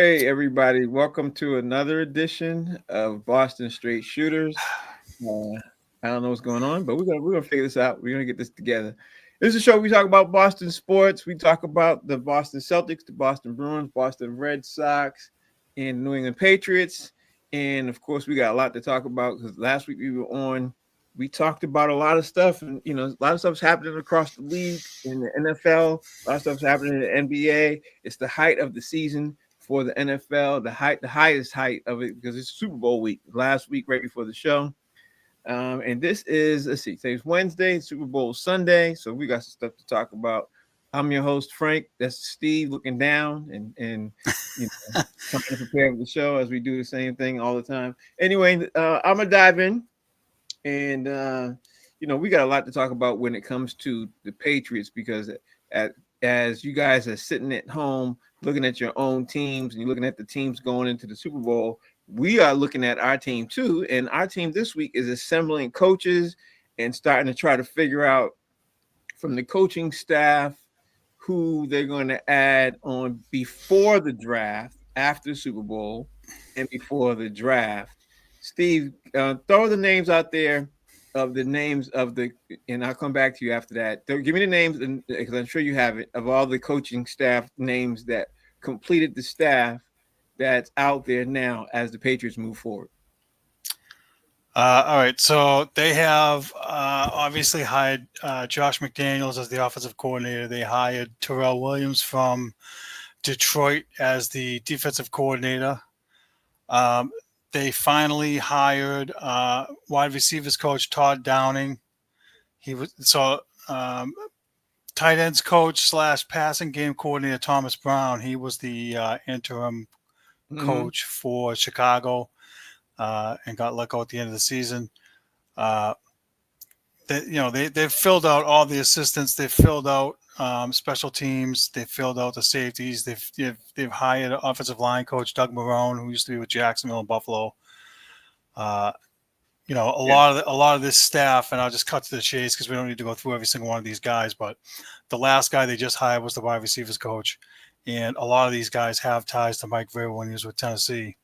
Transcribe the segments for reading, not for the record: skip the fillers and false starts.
Hey everybody, welcome to another edition of Boston Straight Shooters. I don't know what's going on, but we're gonna figure this out. We're gonna get this together. This is a show we talk about Boston sports. We talk about the Boston Celtics, the Boston Bruins, Boston Red Sox, and New England Patriots. And of course, we got a lot to talk about because last week we were on. We talked about a lot of stuff, and a lot of stuff's happening across the league in the NFL. A lot of stuff's happening in the NBA. It's the height of the season for the NFL, the highest height of it because it's Super Bowl week. Last week, right before the show, and this is today's Wednesday, Super Bowl Sunday, so we got some stuff to talk about. I'm your host Frank. That's Steve looking down and trying to prepare for the show as we do the same thing all the time. Anyway, I'm gonna dive in, and we got a lot to talk about when it comes to the Patriots because at, as you guys are sitting at home looking at your own teams and you're looking at the teams going into the Super Bowl, we are looking at our team too. And our team this week is assembling coaches and starting to try to figure out from the coaching staff who they're going to add on before the draft, after the Super Bowl, and before the draft. Steve, throw the names out there of the names of the, and I'll come back to you after that. Give me the names, because I'm sure you have it, of all the coaching staff names that completed the staff that's out there now as the Patriots move forward. All right, so they have obviously hired Josh McDaniels as the offensive coordinator. They hired Terrell Williams from Detroit as the defensive coordinator. They finally hired wide receivers coach Todd Downing. He was tight ends coach / passing game coordinator Thomas Brown. He was the interim coach for Chicago. And got let go at the end of the season. They've filled out all the assistants. They've filled out special teams. They've filled out the safeties. They've hired offensive line coach Doug Marrone, who used to be with Jacksonville and Buffalo. A lot of this staff, and I'll just cut to the chase because we don't need to go through every single one of these guys. But the last guy they just hired was the wide receivers coach, and a lot of these guys have ties to Mike Vrabel when he was with Tennessee.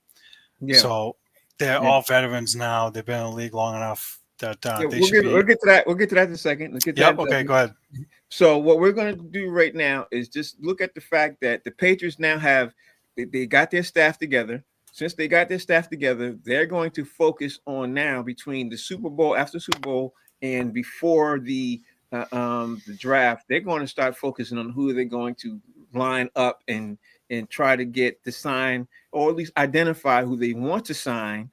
Yeah. So they're all veterans now. They've been in the league long enough that we'll get to that. We'll get to that in a second. Let's get to that. Okay, go ahead. So what we're going to do right now is just look at the fact that the Patriots now they got their staff together. Since they got their staff together, they're going to focus on now between the Super Bowl, after Super Bowl, and before the draft. They're going to start focusing on who they're going to line up and try to get to sign, or at least identify who they want to sign,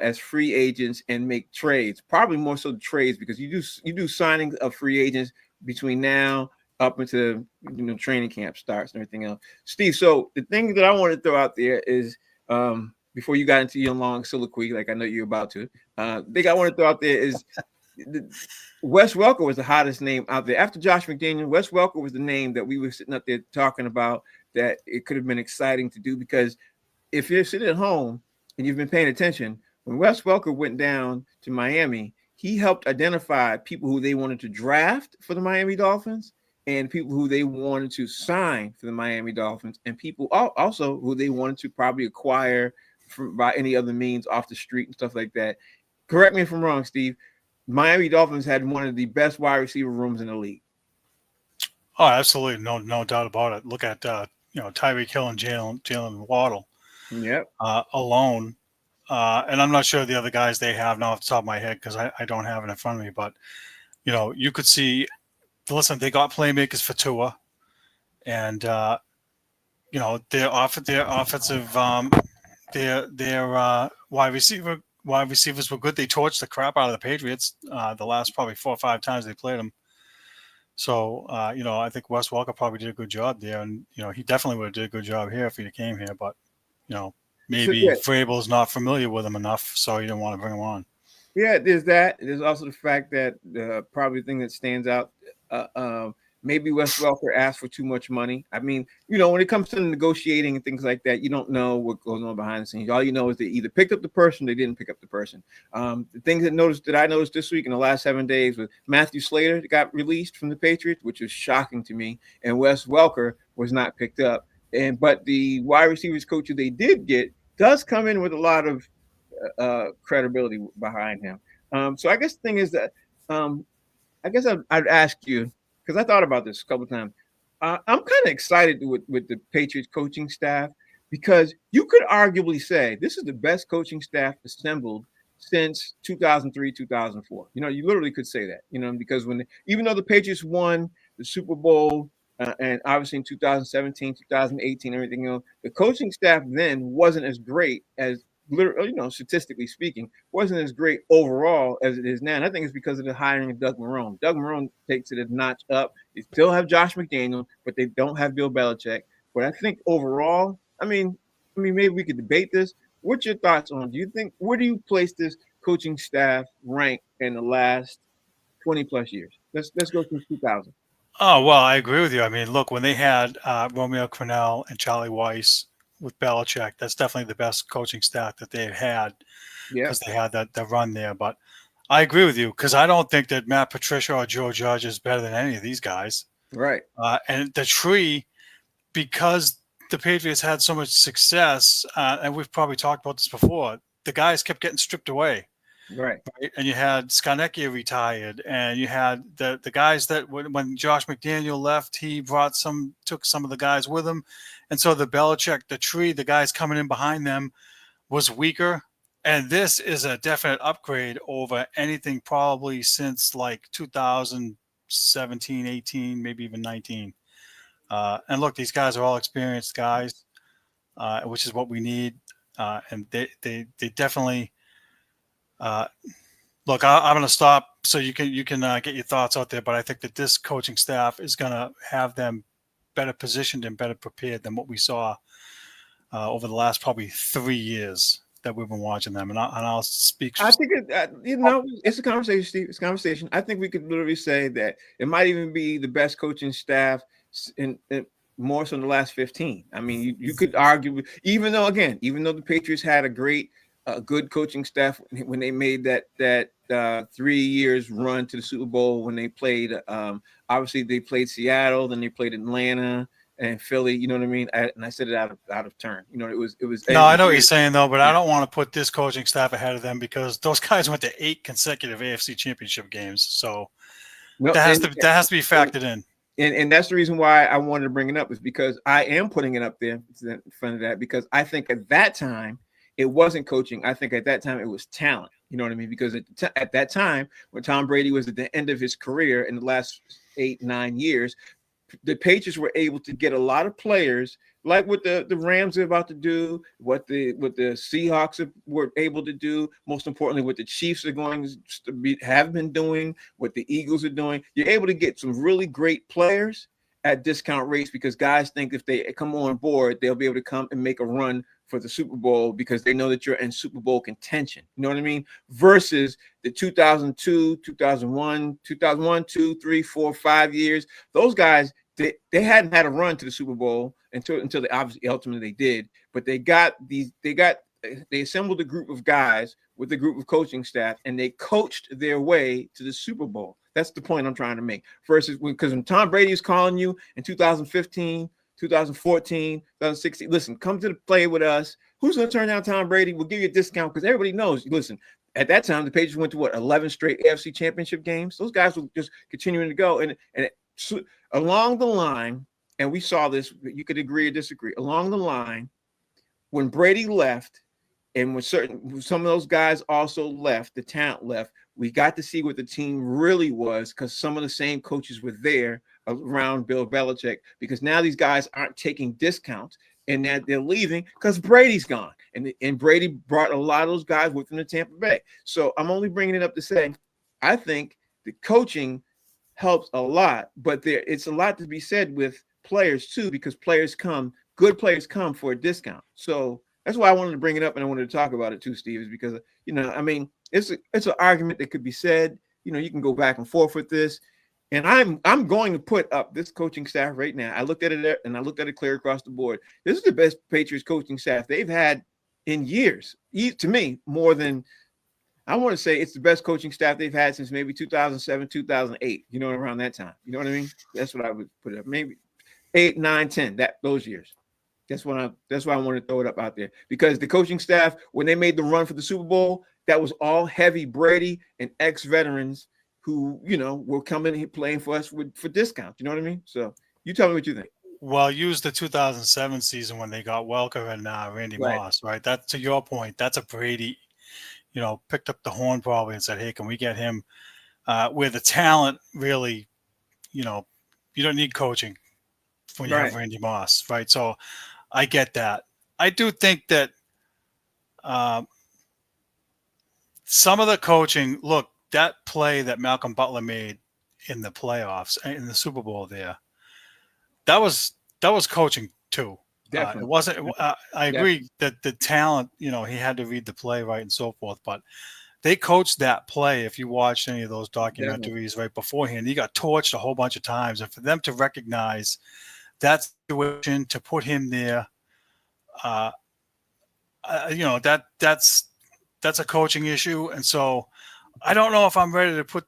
as free agents and make trades. Probably more so the trades, because you do signings of free agents between now up into training camp starts and everything else. Steve, so the thing that I want to throw out there is before you got into your long soliloquy, like I know you're about to, the thing I want to throw out there is Wes Welker was the hottest name out there. After Josh McDaniel, Wes Welker was the name that we were sitting up there talking about, that it could have been exciting to do, because if you're sitting at home and you've been paying attention, when Wes Welker went down to Miami, he helped identify people who they wanted to draft for the Miami Dolphins and people who they wanted to sign for the Miami Dolphins, and people also who they wanted to probably acquire by any other means off the street and stuff like that. Correct me if I'm wrong, Steve. Miami Dolphins had one of the best wide receiver rooms in the league. Oh, absolutely. No doubt about it. Look at Tyreek Hill and Jalen Waddle. Yep. Alone. And I'm not sure the other guys they have now off the top of my head because I don't have it in front of me. But, you could see, listen, they got playmakers for Tua. And, their offensive, their wide receivers were good. They torched the crap out of the Patriots the last probably 4 or 5 times they played them. So, I think Wes Welker probably did a good job there. And, he definitely would have did a good job here if he came here. But, maybe Vrabel's not familiar with him enough, so he didn't want to bring him on. Yeah, there's that. There's also the fact that probably the thing that stands out, maybe Wes Welker asked for too much money. I mean, when it comes to negotiating and things like that, you don't know what goes on behind the scenes. All you know is they either picked up the person, they didn't pick up the person. The things that I noticed this week in the last 7 days was Matthew Slater got released from the Patriots, which was shocking to me, and Wes Welker was not picked up. but the wide receivers coach who they did get does come in with a lot of credibility behind him. So I guess the thing is that um, I guess I'd ask you because I thought about this a couple of times. I'm kind of excited with the Patriots coaching staff because you could arguably say this is the best coaching staff assembled since 2003, 2004. You literally could say that. Because even though the Patriots won the Super Bowl and obviously in 2017, 2018, everything else, the coaching staff then wasn't as great as literally, statistically speaking, wasn't as great overall as it is now. And I think it's because of the hiring of Doug Marrone. Doug Marrone takes it a notch up. They still have Josh McDaniel, but they don't have Bill Belichick. But I think overall, maybe we could debate this. What's your thoughts on? Do you think where do you place this coaching staff rank in the last 20 plus years? Let's go since 2000. Oh, well, I agree with you. I mean, look, when they had Romeo Crennel and Charlie Weiss with Belichick, that's definitely the best coaching staff that they've had Yeah, because they had the run there. But I agree with you because I don't think that Matt Patricia or Joe Judge is better than any of these guys. right, And the tree, because the Patriots had so much success, and we've probably talked about this before, the guys kept getting stripped away. right. Right? And you had Skarnecchia retired, and you had the guys that when Josh McDaniel left, he took some of the guys with him, and so the Belichick, the tree, the guys coming in behind them was weaker. And this is a definite upgrade over anything probably since like 2017, 18, maybe even 19. And look, these guys are all experienced guys, which is what we need. And they definitely. Look, I'm going to stop so you can get your thoughts out there. But I think that this coaching staff is going to have them better positioned and better prepared than what we saw over the last probably 3 years that we've been watching them. And I'll speak. I think it's a conversation, Steve. It's a conversation. I think we could literally say that it might even be the best coaching staff in more so in the last 15. I mean, you could argue, even though the Patriots had a good coaching staff when they made that 3 years run to the Super Bowl when they played. Obviously, they played Seattle, then they played Atlanta and Philly. You know what I mean? And I said it out of turn. It was. No, I know what you're saying though, but I don't want to put this coaching staff ahead of them because those guys went to 8 consecutive AFC Championship games. So No, that has to be factored in. And that's the reason why I wanted to bring it up is because I am putting it up there in front of that because I think at that time it wasn't coaching. I think at that time it was talent. You know what I mean? Because at that time when Tom Brady was at the end of his career in the last 8-9 years, the Patriots were able to get a lot of players like what the Rams are about to do, what the Seahawks were able to do, most importantly, what the Chiefs are going to have been doing, what the Eagles are doing. You're able to get some really great players at discount rates because guys think if they come on board, they'll be able to come and make a run for the Super Bowl because they know that you're in Super Bowl contention. You know what I mean? Versus the 2002, 2001, 2, 3, 4, 5 years. Those guys, they hadn't had a run to the Super Bowl until they obviously ultimately they did. But they assembled a group of guys with a group of coaching staff and they coached their way to the Super Bowl. That's the point I'm trying to make. Versus because when Tom Brady is calling you in 2015, 2014, 2016, listen, come to the play with us. Who's going to turn down Tom Brady? We'll give you a discount because everybody knows. Listen, at that time, the Patriots went to 11 straight AFC Championship games. Those guys were just continuing to go. And along the line, and we saw this, you could agree or disagree, along the line, when Brady left, and when some of those guys also left, the talent left, we got to see what the team really was because some of the same coaches were there around Bill Belichick because now these guys aren't taking discounts and that they're leaving because Brady's gone. And Brady brought a lot of those guys with him to Tampa Bay. So I'm only bringing it up to say I think the coaching helps a lot, but it's a lot to be said with players too because good players come for a discount. So that's why I wanted to bring it up and I wanted to talk about it too, Steve, is because, it's an argument that could be said. You can go back and forth with this. And I'm going to put up this coaching staff right now. I looked at it and I looked at it clear across the board. This is the best Patriots coaching staff they've had in years. To me, more than I want to say it's the best coaching staff they've had since maybe 2007, 2008, around that time. You know what I mean? That's what I would put up. Maybe 8, 9, 10, those years. That's why I want to throw it up out there, because the coaching staff, when they made the run for the Super Bowl, that was all heavy Brady and ex-veterans who, were coming and playing for us for discounts. You know what I mean? So you tell me what you think. Well, use the 2007 season when they got Welker and Randy Right. Moss, right? That, to your point, that's a Brady, picked up the horn probably and said, "Hey, can we get him?" Where the talent really, you don't need coaching when you have Right. Randy Moss, right? So I get that. I do think that uh, some of the coaching, look, that play that Malcolm Butler made in the playoffs, in the Super Bowl there, that was coaching too. It Definitely. wasn't. I Definitely. agree that the talent, he had to read the play right and so forth, but they coached that play. If you watched any of those Definitely. documentaries right beforehand, he got torched a whole bunch of times, and for them to recognize that situation, to put him there, uh, that's a coaching issue, and so I don't know if I'm ready to put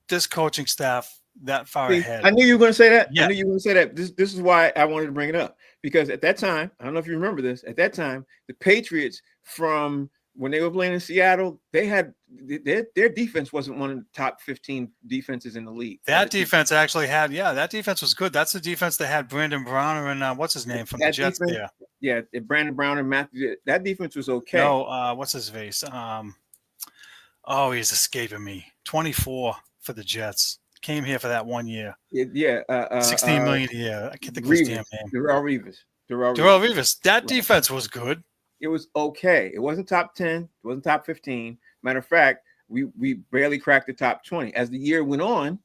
this coaching staff that far See, ahead I knew you were going to say that. I yet. knew you were going to say that. This is why I wanted to bring it up, because at that time, I don't know if you remember this. At that time, the Patriots, from when they were playing in Seattle, they had their defense wasn't one of the top 15 defenses in the league. That defense actually had, that defense was good. That's the defense that had Brandon Browner and what's his name from the That Jets defense, there. yeah, Brandon Brown and Matthew. That defense was okay. No, what's his face? Oh, he's escaping me. 24 for the Jets. Came here for that 1 year. Yeah, 16 million a year. I can't think of his damn Reeves, name. Darrell Reeves. Darrell Reeves. That defense was good. It was okay. It wasn't top 10. It wasn't top 15. Matter of fact, we barely cracked the top 20. As the year went on,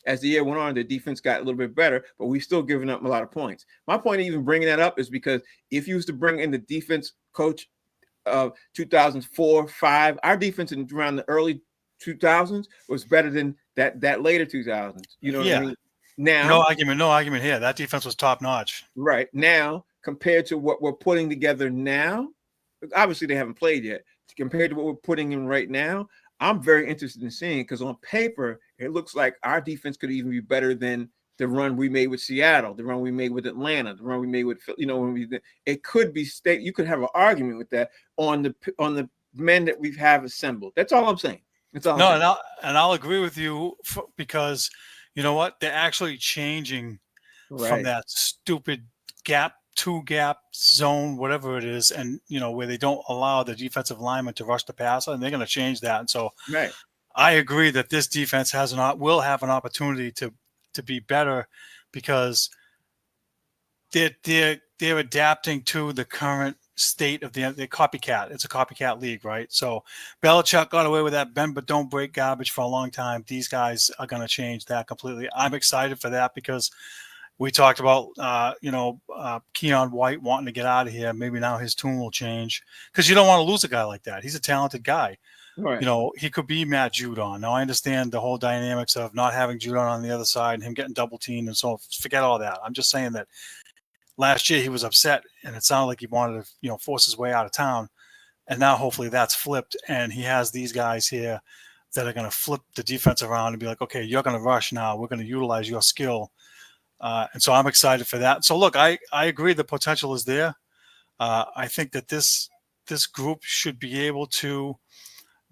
the defense got a little bit better, but we still giving up a lot of points. My point of even bringing that up is because if you was to bring in the defense coach of 2004, 5, our defense in around the early 2000s was better than that later 2000s. You know what I mean? Now, No argument here. That defense was top notch. right now, compared to what we're putting together now, obviously they haven't played yet. Compared to what we're putting in right now, I'm very interested in seeing, because on paper it looks like our defense could even be better than the run we made with Seattle, the run we made with Atlanta, the run we made with, it could be state. You could have an argument with that on the men that we have assembled. That's all I'm saying. That's all. No, and I'll agree with you because you know what? They're actually changing from Right. that stupid two gap zone, whatever it is, and where they don't allow the defensive lineman to rush the passer, and they're going to change that. And so, Right. I agree that this defense will have an opportunity to be better, because they're adapting to the current state of the copycat. It's a copycat league, right? So Belichick got away with that bend but don't break garbage for a long time. These guys are going to change that completely. I'm excited for that, because we talked about Keon White wanting to get out of here. Maybe now his tune will change, because you don't want to lose a guy like that. He's a talented guy. Right. He could be Matt Judon. Now I understand the whole dynamics of not having Judon on the other side and him getting double teamed and so on. Forget all that. I'm just saying that last year he was upset and it sounded like he wanted to, force his way out of town. And now hopefully that's flipped, and he has these guys here that are going to flip the defense around and be like, okay, you're going to rush now. We're going to utilize your skill. And so I'm excited for that. So look, I agree the potential is there. I think that this group should be able to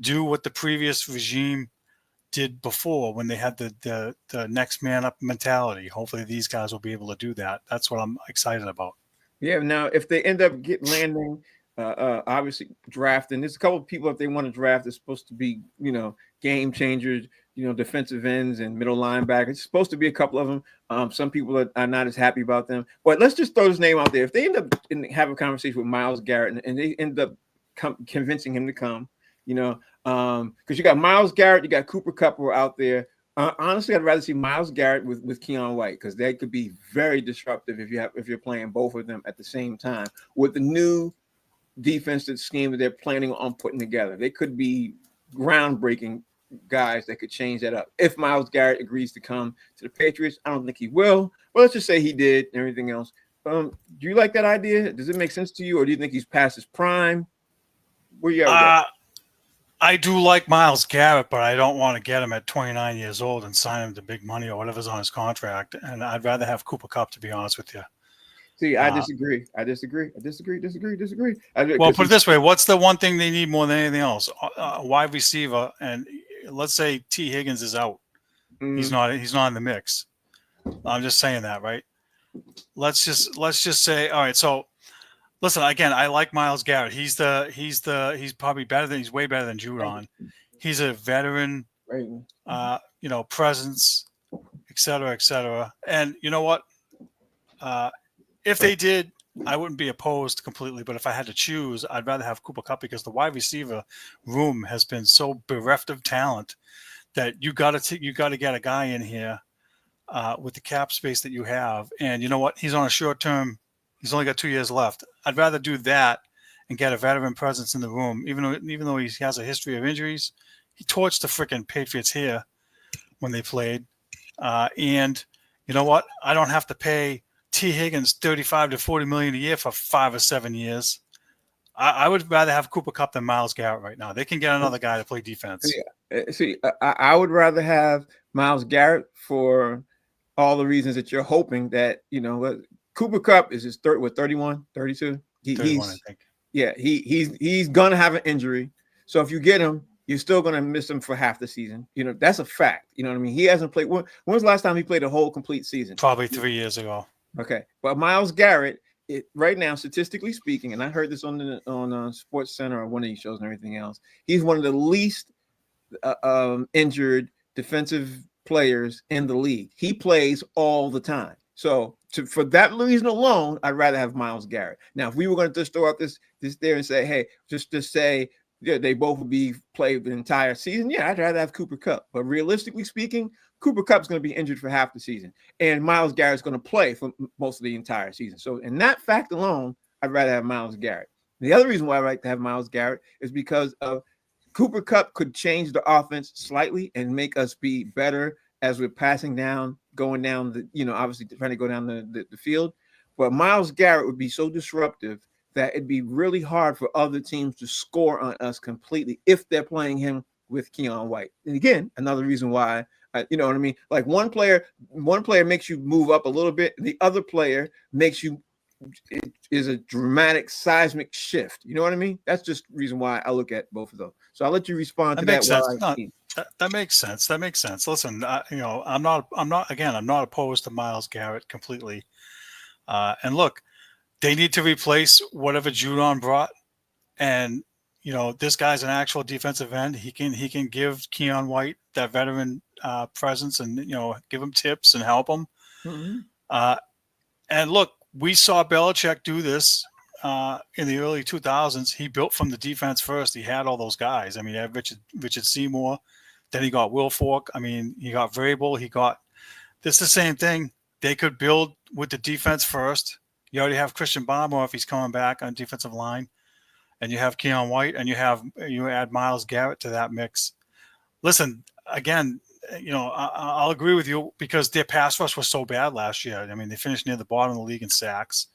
do what the previous regime did before, when they had the next man up mentality. Hopefully these guys will be able to do that. That's what I'm excited about. Yeah. Now, if they end up landing, obviously drafting, there's a couple of people, if they want to draft, it's supposed to be, game changers, defensive ends and middle linebackers. It's supposed to be a couple of them. Some people are not as happy about them, but let's just throw his name out there. If they end up have a conversation with Myles Garrett and they end up convincing him to come, because you got Myles Garrett, you got Cooper Cupp who are out there. Honestly, I'd rather see Myles Garrett with Keon White, because they could be very disruptive if you're playing both of them at the same time with the new defensive scheme that they're planning on putting together. They could be groundbreaking guys that could change that up. If Myles Garrett agrees to come to the Patriots, I don't think he will, but let's just say he did and everything else. Do you like that idea? Does it make sense to you, or do you think he's past his prime? Where you at with that? I do like Myles Garrett, but I don't want to get him at 29 years old and sign him to big money or whatever's on his contract. And I'd rather have Cooper Cupp, to be honest with you. See, I disagree. I disagree. I disagree. Disagree. Well, put it this way: what's the one thing they need more than anything else? A wide receiver, and let's say T. Higgins is out. He's not in the mix. I'm just saying that, right? Let's just say, all right. So, listen, again, I like Myles Garrett. He's probably he's way better than Judon. He's a veteran, presence, et cetera. And you know what? If they did, I wouldn't be opposed completely. But if I had to choose, I'd rather have Cooper Cupp because the wide receiver room has been so bereft of talent that you got to get a guy in here with the cap space that you have. And you know what? He's on a short term. He's only got 2 years left. I'd rather do that and get a veteran presence in the room, even though he has a history of injuries. He torched the freaking Patriots here when they played. And you know what? I don't have to pay T. Higgins $35 to $40 million a year for 5 or 7 years. I would rather have Cooper Cupp than Myles Garrett right now. They can get another guy to play defense. Yeah. See, I would rather have Myles Garrett for all the reasons that you're hoping that, Cooper Cupp is his 31, 32. 31, I think. Yeah, he's gonna have an injury. So if you get him, you're still gonna miss him for half the season. That's a fact. You know what I mean? He hasn't played. When was the last time he played a whole complete season? Probably 3 years ago. Okay, but Myles Garrett, right now, statistically speaking, and I heard this on Sports Center or one of these shows and everything else, he's one of the least injured defensive players in the league. He plays all the time. So for that reason alone, I'd rather have Myles Garrett. Now, if we were going to just throw out this there and say, hey, just to say they both would be played the entire season, yeah, I'd rather have Cooper Cupp. But realistically speaking, Cooper Kupp's going to be injured for half the season, and Myles Garrett's going to play for most of the entire season. So in that fact alone, I'd rather have Myles Garrett. The other reason why I like to have Myles Garrett is because of Cooper Cupp could change the offense slightly and make us be better as we're passing down, going down obviously trying to go down the field. But Myles Garrett would be so disruptive that it'd be really hard for other teams to score on us completely if they're playing him with Keon White. And again, another reason why, you know what I mean? Like one player makes you move up a little bit. The other player makes you, it is a dramatic seismic shift. You know what I mean? That's just the reason why I look at both of those. So I'll let you respond to that. That makes sense. That makes sense. Listen, I'm not opposed to Myles Garrett completely. And look, they need to replace whatever Judon brought. And, this guy's an actual defensive end. He can give Keon White that veteran presence and, give him tips and help him. Mm-hmm. And look, we saw Belichick do this in the early 2000s. He built from the defense first. He had all those guys. I mean, he had Richard Seymour. Then he got Will Fork. I mean, he got Vrabel. This is the same thing. They could build with the defense first. You already have Christian Barmore if he's coming back on defensive line. And you have Keon White, and you add Myles Garrett to that mix. Listen, again, I'll agree with you because their pass rush was so bad last year. I mean, they finished near the bottom of the league in sacks.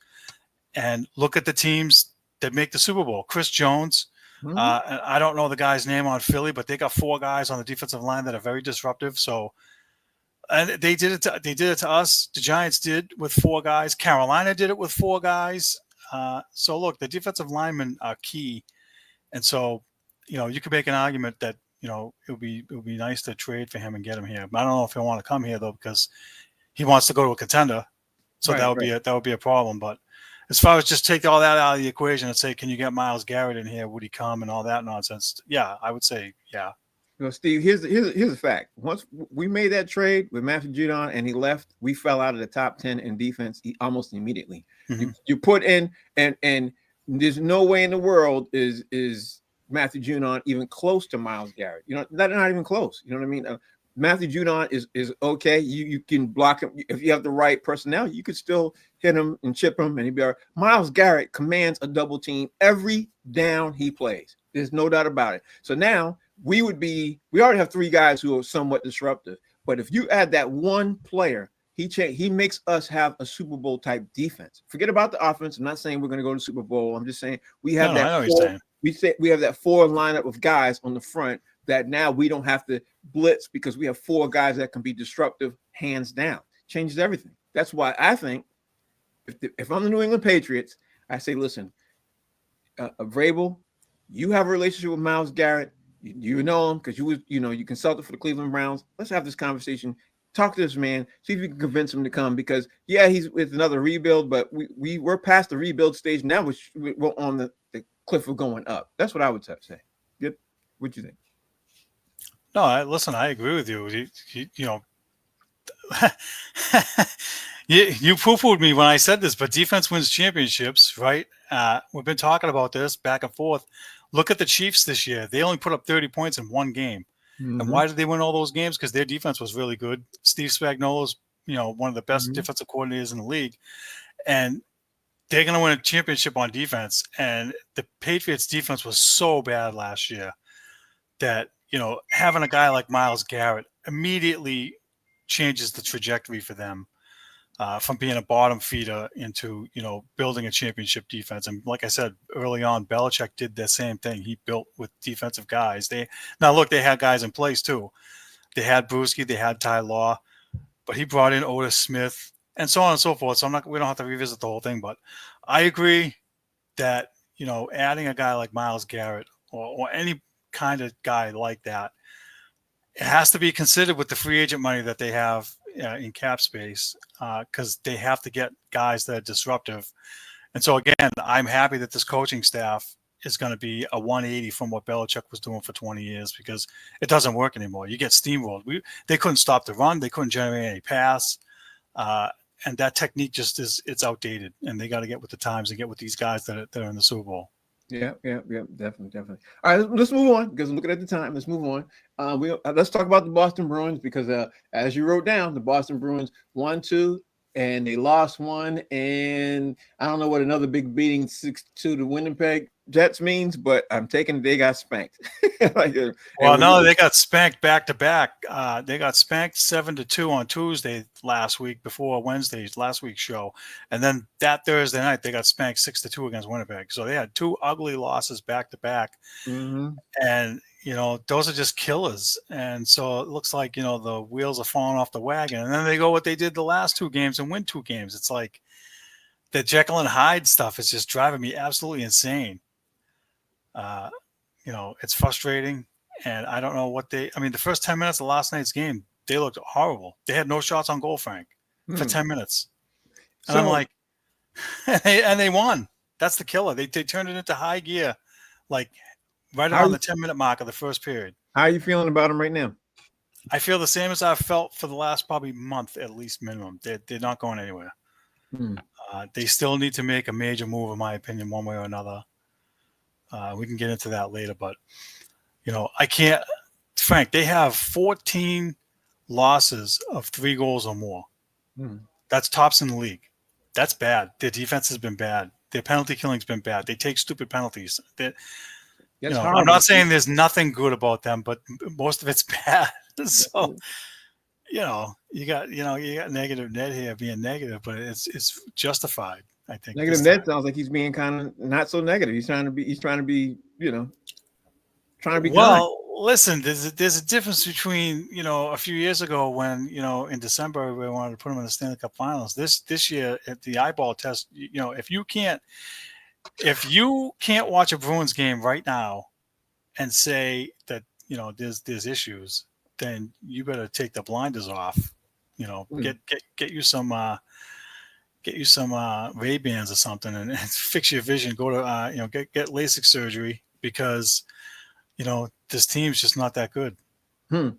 And look at the teams that make the Super Bowl. Chris Jones. Mm-hmm. I don't know the guy's name on Philly, but they got 4 guys on the defensive line that are very disruptive. So, and they did it to us. The Giants did with 4 guys. Carolina did it with 4 guys. So look, the defensive linemen are key. And so, you could make an argument that, it would be nice to trade for him and get him here. But I don't know if he'll want to come here though, because he wants to go to a contender. So that would be a problem. But as far as just take all that out of the equation and say, can you get Myles Garrett in here? Would he come and all that nonsense? Yeah, I would say, yeah. Steve, here's a fact. Once we made that trade with Matthew Judon and he left, we fell out of the top 10 in defense almost immediately. Mm-hmm. You put in and there's no way in the world is Matthew Judon even close to Myles Garrett. Not even close. You know what I mean? Matthew Judon is okay. You can block him if you have the right personnel. You could still hit him and chip him, and he'd be all right. Myles Garrett commands a double team every down he plays. There's no doubt about it. So now we already have 3 guys who are somewhat disruptive. But if you add that one player, he makes us have a Super Bowl type defense. Forget about the offense. I'm not saying we're going to go to the Super Bowl. I'm just saying we have we have that 4 lineup of guys on the front that now we don't have to blitz because we have 4 guys that can be disruptive hands down. Changes everything. That's why I think if I'm the New England Patriots, I say, listen, Vrabel, you have a relationship with Myles Garrett. You know him because you consulted for the Cleveland Browns. Let's have this conversation. Talk to this man. See if you can convince him to come because he's with another rebuild, but we're past the rebuild stage now, which we're on the cliff of going up. That's what I would say. Yep. What you think? No, listen, I agree with you. You know, you poo-pooed me when I said this, but defense wins championships, right? We've been talking about this back and forth. Look at the Chiefs this year. They only put up 30 points in one game. Mm-hmm. And why did they win all those games? Because their defense was really good. Steve Spagnuolo's, one of the best defensive coordinators in the league. And they're going to win a championship on defense. And the Patriots defense was so bad last year that, having a guy like Myles Garrett immediately changes the trajectory for them from being a bottom feeder into, building a championship defense. And like I said early on, Belichick did the same thing. He built with defensive guys. They had guys in place too. They had Bruschi, they had Ty Law, but he brought in Otis Smith and so on and so forth. So we don't have to revisit the whole thing, but I agree that, adding a guy like Myles Garrett or any kind of guy like that, it has to be considered with the free agent money that they have in cap space because they have to get guys that are disruptive. And so, again, I'm happy that this coaching staff is going to be a 180 from what Belichick was doing for 20 years because it doesn't work anymore. You get steamrolled. They couldn't stop the run. They couldn't generate any pass. And that technique it's outdated. And they got to get with the times and get with these guys that are in the Super Bowl. Yeah, definitely. All right, let's move on because I'm looking at the time. Let's move on. Let's talk about the Boston Bruins because as you wrote down, the Boston Bruins 1-2 and they lost one, and I don't know what another big beating 6-2 to Winnipeg Jets means, but I'm taking they got spanked. They got spanked back to back. They got spanked 7-2 on Tuesday last week before Wednesday's last week's show, and then that Thursday night they got spanked 6-2 against Winnipeg. So they had two ugly losses back to back, and those are just killers. And so it looks like the wheels are falling off the wagon, and then they go what they did the last two games and win two games. It's like the Jekyll and Hyde stuff is just driving me absolutely insane. It's frustrating, and I don't know what the first 10 minutes of last night's game, they looked horrible. They had no shots on goal, Frank, for 10 minutes. And I'm like, and they won. That's the killer. They turned it into high gear, like right around the 10-minute mark of the first period. How are you feeling about them right now? I feel the same as I've felt for the last probably month, at least minimum. They're not going anywhere. They still need to make a major move, in my opinion, one way or another. We can get into that later, but I can't. Frank, they have 14 losses of 3 goals or more. That's tops in the league. That's bad. Their defense has been bad. Their penalty killing's been bad. They take stupid penalties. I'm not saying there's nothing good about them, but most of it's bad. So, you got negative net here being negative, but it's justified. I think negative net sounds like he's being kind of not so negative. He's trying to be well, listen, there's a difference between, a few years ago when, in December, we wanted to put him in the Stanley Cup Finals. This year at the eyeball test, if you can't watch a Bruins game right now and say that, there's issues, then you better take the blinders off, get you some Ray-Bans or something and fix your vision, go to, get LASIK surgery because, this team's just not that good. The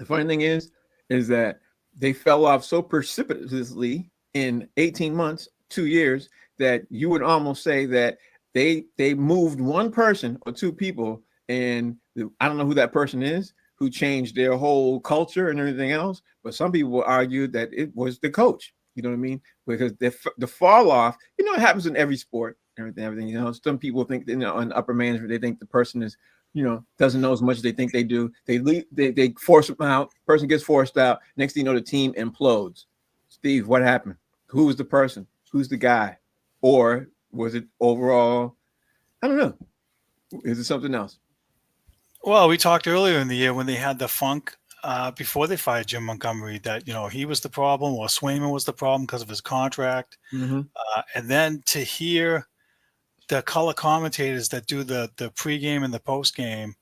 funny thing is that they fell off so precipitously in 18 months, 2 years, that you would almost say that they moved one person or two people, and I don't know who that person is, who changed their whole culture and everything else. But some people will argue that it was the coach. You know what I mean? Because the fall off, it happens in every sport, everything. Some people think, in upper management, they think the person is, doesn't know as much as they think they do. They force them out. Person gets forced out. Next thing you know, the team implodes. Steve, what happened? Who was the person? Who's the guy? Or was it overall? I don't know. Is it something else? Well, we talked earlier in the year when they had the funk before they fired Jim Montgomery that he was the problem or Swayman was the problem because of his contract, Mm-hmm. and then to hear the color commentators that do the pregame and the postgame,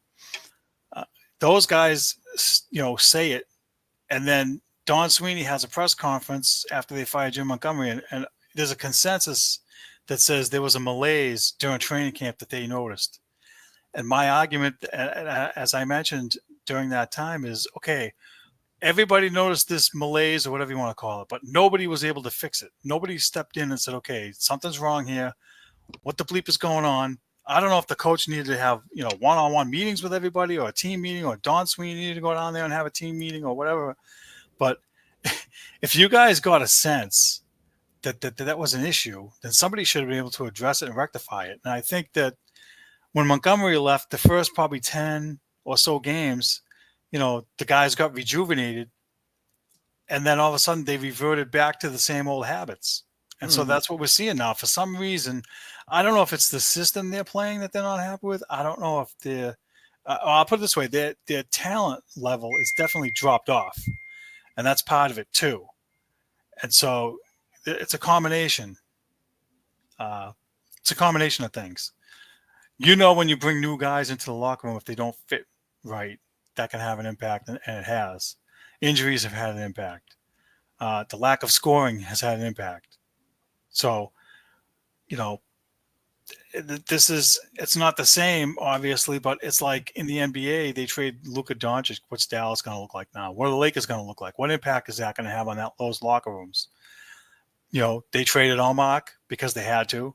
those guys say it, and then Don Sweeney has a press conference after they fired Jim Montgomery, and there's a consensus that says there was a malaise during training camp that they noticed. And my argument, as I mentioned during that time, is okay. Everybody noticed this malaise or whatever you want to call it, but nobody was able to fix it. Nobody stepped in and said, okay, something's wrong here. What the bleep is going on? I don't know if the coach needed to have, one-on-one meetings with everybody or a team meeting, or Don Sweeney needed to go down there and have a team meeting or whatever. But if you guys got a sense that was an issue, then somebody should have been able to address it and rectify it. And I think that when Montgomery left, the first probably 10 or so games, the guys got rejuvenated, and then all of a sudden they reverted back to the same old habits. And so that's what we're seeing now. For some reason, I don't know if it's the system they're playing that they're not happy with. I don't know if they're I'll put it this way, their talent level is definitely dropped off, and that's part of it too. And so it's a combination. It's a combination of things. When you bring new guys into the locker room, if they don't fit right, that can have an impact, and it has. Injuries have had an impact. The lack of scoring has had an impact. So, it's not the same, obviously, but it's like in the NBA, they trade Luka Doncic. What's Dallas going to look like now? What are the Lakers going to look like? What impact is that going to have on those locker rooms? They traded Allmark because they had to,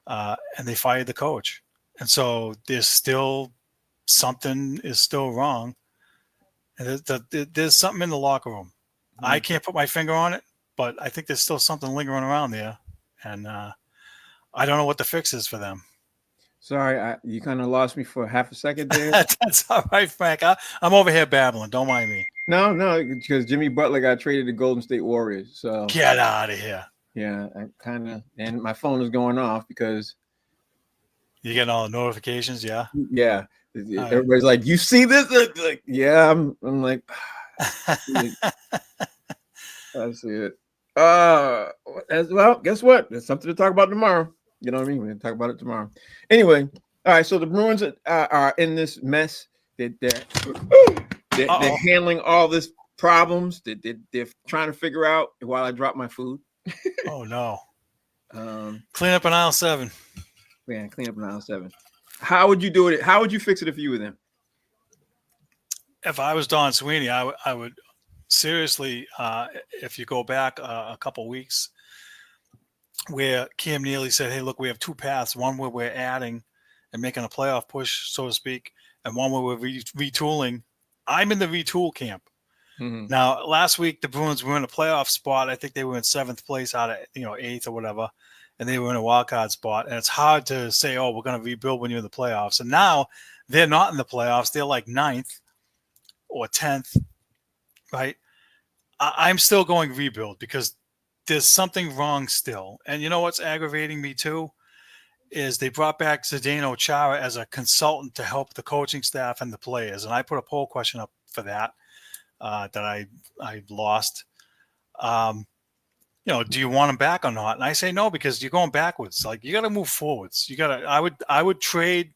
and they fired the coach. And so something is still wrong. And there's something in the locker room. Mm-hmm. I can't put my finger on it, but I think there's still something lingering around there. And I don't know what the fix is for them. Sorry, you kind of lost me for half a second there. That's all right, Frank. I'm over here babbling. Don't mind me. No, because Jimmy Butler got traded to Golden State Warriors. So get out of here. Yeah, I and my phone is going off because you getting all the notifications. Yeah. Everybody's like, "You see this?" Like, yeah, I'm like, I see it. As well, guess what? There's something to talk about tomorrow. You know what I mean? We're gonna talk about it tomorrow. Anyway, all right. So the Bruins are in this mess. They're handling all this problems. They're trying to figure out while I drop my food. Oh no! Clean up in aisle 7. Yeah, clean up in aisle 7. How would you do it? How would you fix it if you were them? If I was Don Sweeney, I would seriously. If you go back a couple weeks, where Cam Neely said, "Hey, look, we have two paths. One where we're adding and making a playoff push, so to speak, and one where we're retooling." I'm in the retool camp. Mm-hmm. Now, last week the Bruins were in a playoff spot. I think they were in 7th place out of 8th or whatever, and they were in a wild card spot. And it's hard to say, "Oh, we're going to rebuild when you're in the playoffs." And now they're not in the playoffs. They're like 9th or 10th, right? I'm still going rebuild because there's something wrong still. And you know what's aggravating me too is they brought back Zdeno Chara as a consultant to help the coaching staff and the players. And I put a poll question up for that that I lost. Do you want him back or not? And I say no, because you're going backwards. Like, you got to move forwards. I would trade.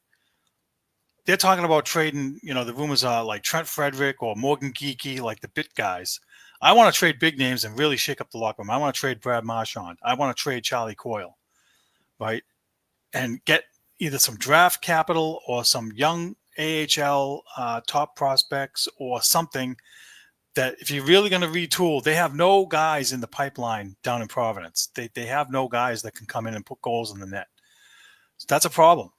They're talking about trading, the rumors are like Trent Frederick or Morgan Geeky, like the bit guys. I want to trade big names and really shake up the locker room. I want to trade Brad Marchand. I want to trade Charlie Coyle, right? And get either some draft capital or some young AHL top prospects or something that if you're really going to retool, they have no guys in the pipeline down in Providence. They have no guys that can come in and put goals in the net. So that's a problem.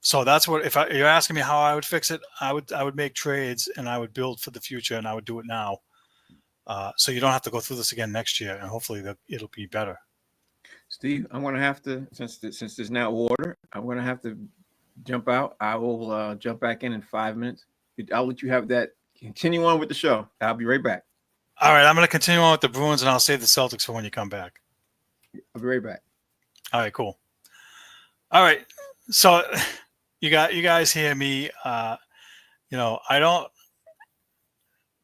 So that's what, you're asking me how I would fix it, I would make trades and I would build for the future, and I would do it now. So you don't have to go through this again next year, and hopefully it'll be better. Steve, I'm going to have to, since there's now order, I'm going to have to jump out. I will jump back in 5 minutes. I'll let you have that. Continue on with the show. I'll be right back. All right, I'm going to continue on with the Bruins, and I'll save the Celtics for when you come back. I'll be right back. All right, cool. All right, so you guys hear me. I don't.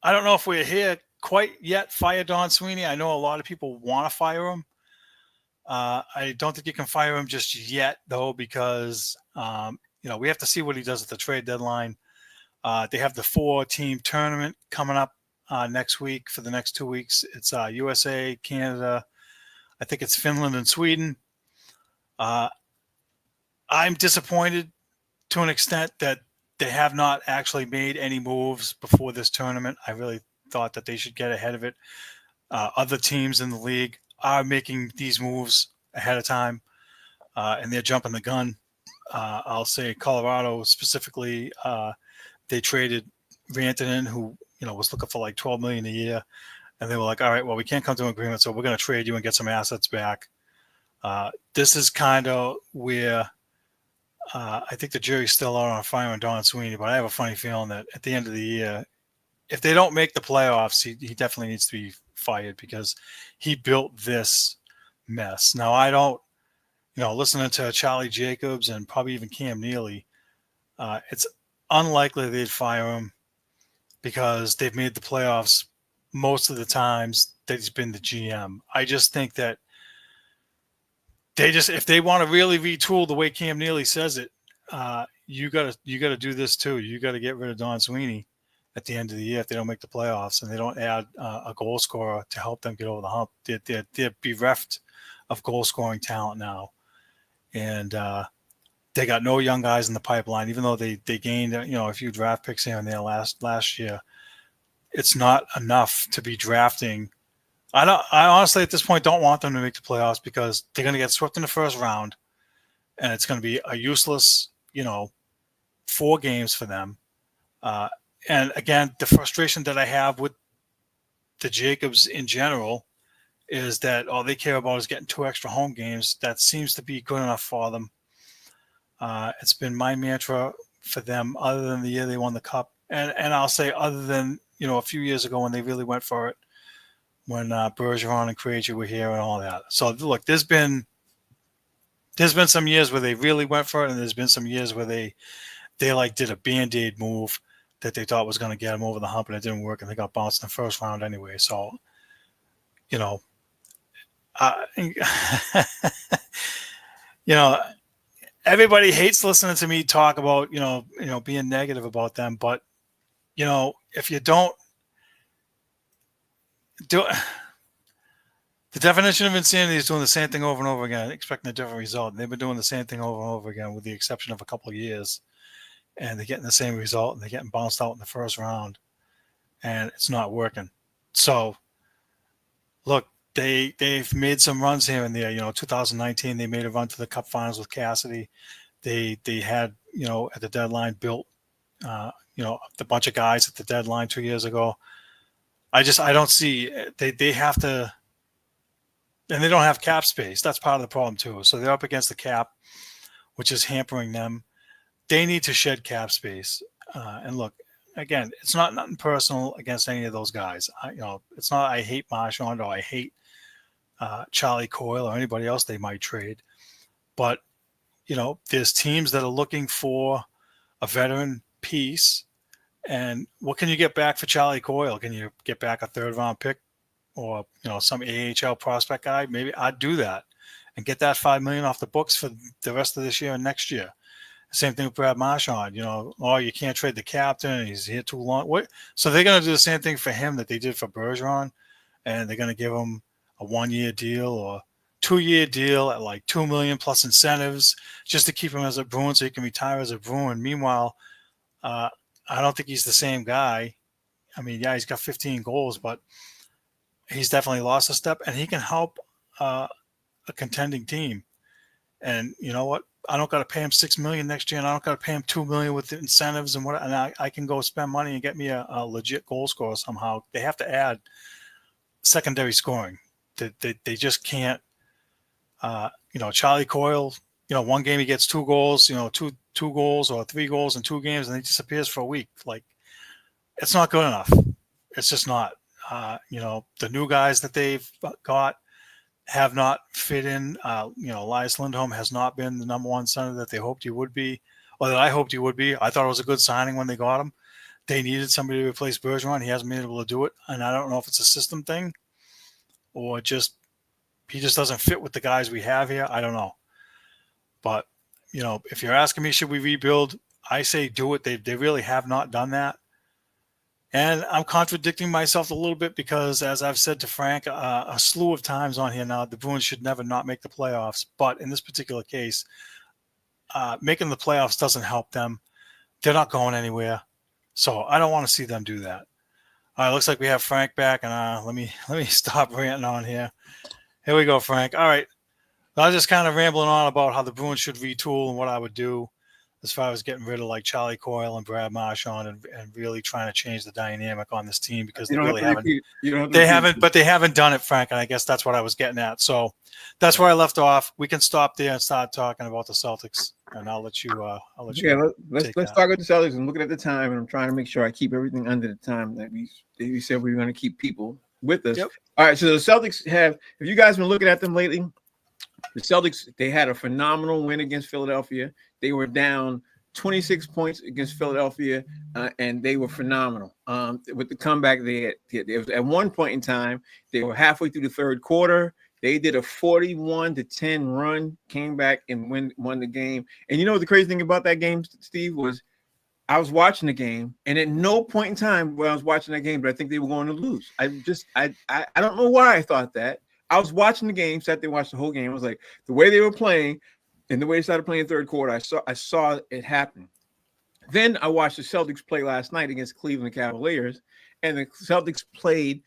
I don't know if we're here quite yet. Fire Don Sweeney. I know a lot of people want to fire him. I don't think you can fire him just yet, though, because we have to see what he does at the trade deadline. They have the 4-team tournament coming up next week for the next 2 weeks. It's USA, Canada. I think it's Finland and Sweden. I'm disappointed to an extent that they have not actually made any moves before this tournament. I really thought that they should get ahead of it. Other teams in the league are making these moves ahead of time, and they're jumping the gun. I'll say Colorado specifically. They traded Rantanen, who was looking for like $12 million a year, and they were like, "All right, well, we can't come to an agreement, so we're going to trade you and get some assets back." This is kind of where I think the jury's still out on firing Don Sweeney, but I have a funny feeling that at the end of the year, if they don't make the playoffs, he definitely needs to be fired because he built this mess. Now, I don't, listening to Charlie Jacobs and probably even Cam Neely, it's unlikely they'd fire him because they've made the playoffs most of the times that he's been the GM. I just think that if they want to really retool the way Cam Neely says it, you gotta do this too. You got to get rid of Don Sweeney at the end of the year if they don't make the playoffs and they don't add a goal scorer to help them get over the hump. They're bereft of goal scoring talent now, and they got no young guys in the pipeline. Even though they gained a few draft picks here and there last year, it's not enough to be drafting. I honestly at this point don't want them to make the playoffs because they're going to get swept in the first round, and it's going to be a useless 4 games for them. And again, the frustration that I have with the Jacobs in general is that all they care about is getting 2 extra home games. That seems to be good enough for them. It's been my mantra for them other than the year they won the Cup. And I'll say other than, a few years ago when they really went for it, when Bergeron and Krejci were here and all that. So, look, there's been some years where they really went for it, and there's been some years where they like did a Band-Aid move that they thought was going to get them over the hump, and it didn't work, and they got bounced in the first round anyway. So, everybody hates listening to me talk about, being negative about them, but, if you don't do it, the definition of insanity is doing the same thing over and over again, expecting a different result. They've been doing the same thing over and over again with the exception of a couple of years. And they're getting the same result, and they're getting bounced out in the first round, and it's not working. So, look, they've made some runs here and there. 2019, they made a run to the Cup Finals with Cassidy. They had, at the deadline, built, the bunch of guys at the deadline 2 years ago. I don't see they have to, and they don't have cap space. That's part of the problem too. So they're up against the cap, which is hampering them. They need to shed cap space. And look, again, it's not nothing personal against any of those guys. It's not I hate Marchand or I hate Charlie Coyle or anybody else they might trade. But, there's teams that are looking for a veteran piece. And what can you get back for Charlie Coyle? Can you get back a 3rd-round pick or, some AHL prospect guy? Maybe I'd do that and get that $5 million off the books for the rest of this year and next year. Same thing with Brad Marchand. You can't trade the captain. He's here too long. What? So they're going to do the same thing for him that they did for Bergeron, and they're going to give him a 1-year deal or 2-year deal at like $2 million plus incentives just to keep him as a Bruin so he can retire as a Bruin. Meanwhile, I don't think he's the same guy. I mean, yeah, he's got 15 goals, but he's definitely lost a step, and he can help a contending team. And you know what? I don't got to pay him $6 million next year, and I don't got to pay him $2 million with the incentives and what. And I can go spend money and get me a legit goal scorer somehow. They have to add secondary scoring. They just can't. Charlie Coyle. One game he gets 2 goals. Two goals or 3 goals in 2 games, and he disappears for a week. Like, it's not good enough. It's just not. The new guys that they've got have not fit in. Elias Lindholm has not been the number 1 center that they hoped he would be, or that I hoped he would be. I thought it was a good signing when they got him. they needed somebody to replace Bergeron. He hasn't been able to do it, and I don't know if it's a system thing or just he just doesn't fit with the guys we have here. I don't know. But, if you're asking me, should we rebuild? I say do it. They really have not done that. And I'm contradicting myself a little bit because, as I've said to Frank a slew of times on here now, the Bruins should never not make the playoffs. But in this particular case, making the playoffs doesn't help them. They're not going anywhere. So I don't want to see them do that. All right, looks like we have Frank back, and let me stop ranting on here. Here we go, Frank. All right. I was just kind of rambling on about how the Bruins should retool and what I would do as far as getting rid of like Charlie Coyle and Brad Marchand and really trying to change the dynamic on this team because they really haven't. They haven't done it, Frank, and I guess that's what I was getting at. So that's where I left off. We can stop there and start talking about the Celtics, and I'll let you. Let's talk about the Celtics. I'm looking at the time, and I'm trying to make sure I keep everything under the time that we said we were going to keep people with us. Yep. All right, so the Celtics have. If you guys been looking at them lately, the Celtics, they had a phenomenal win against Philadelphia. They were down 26 points against Philadelphia, and they were phenomenal. With the comeback, they was at one point in time, they were halfway through the third quarter. They did a 41-10 run, came back and won the game. And you know what the crazy thing about that game, Steve, was I was watching the game, and at no point in time when I was watching that game, but I think they were going to lose. I don't know why I thought that. I was watching the game, sat there, watched the whole game. I was like, the way they were playing and the way they started playing in the third quarter, I saw it happen. Then I watched the Celtics play last night against Cleveland Cavaliers, and the Celtics played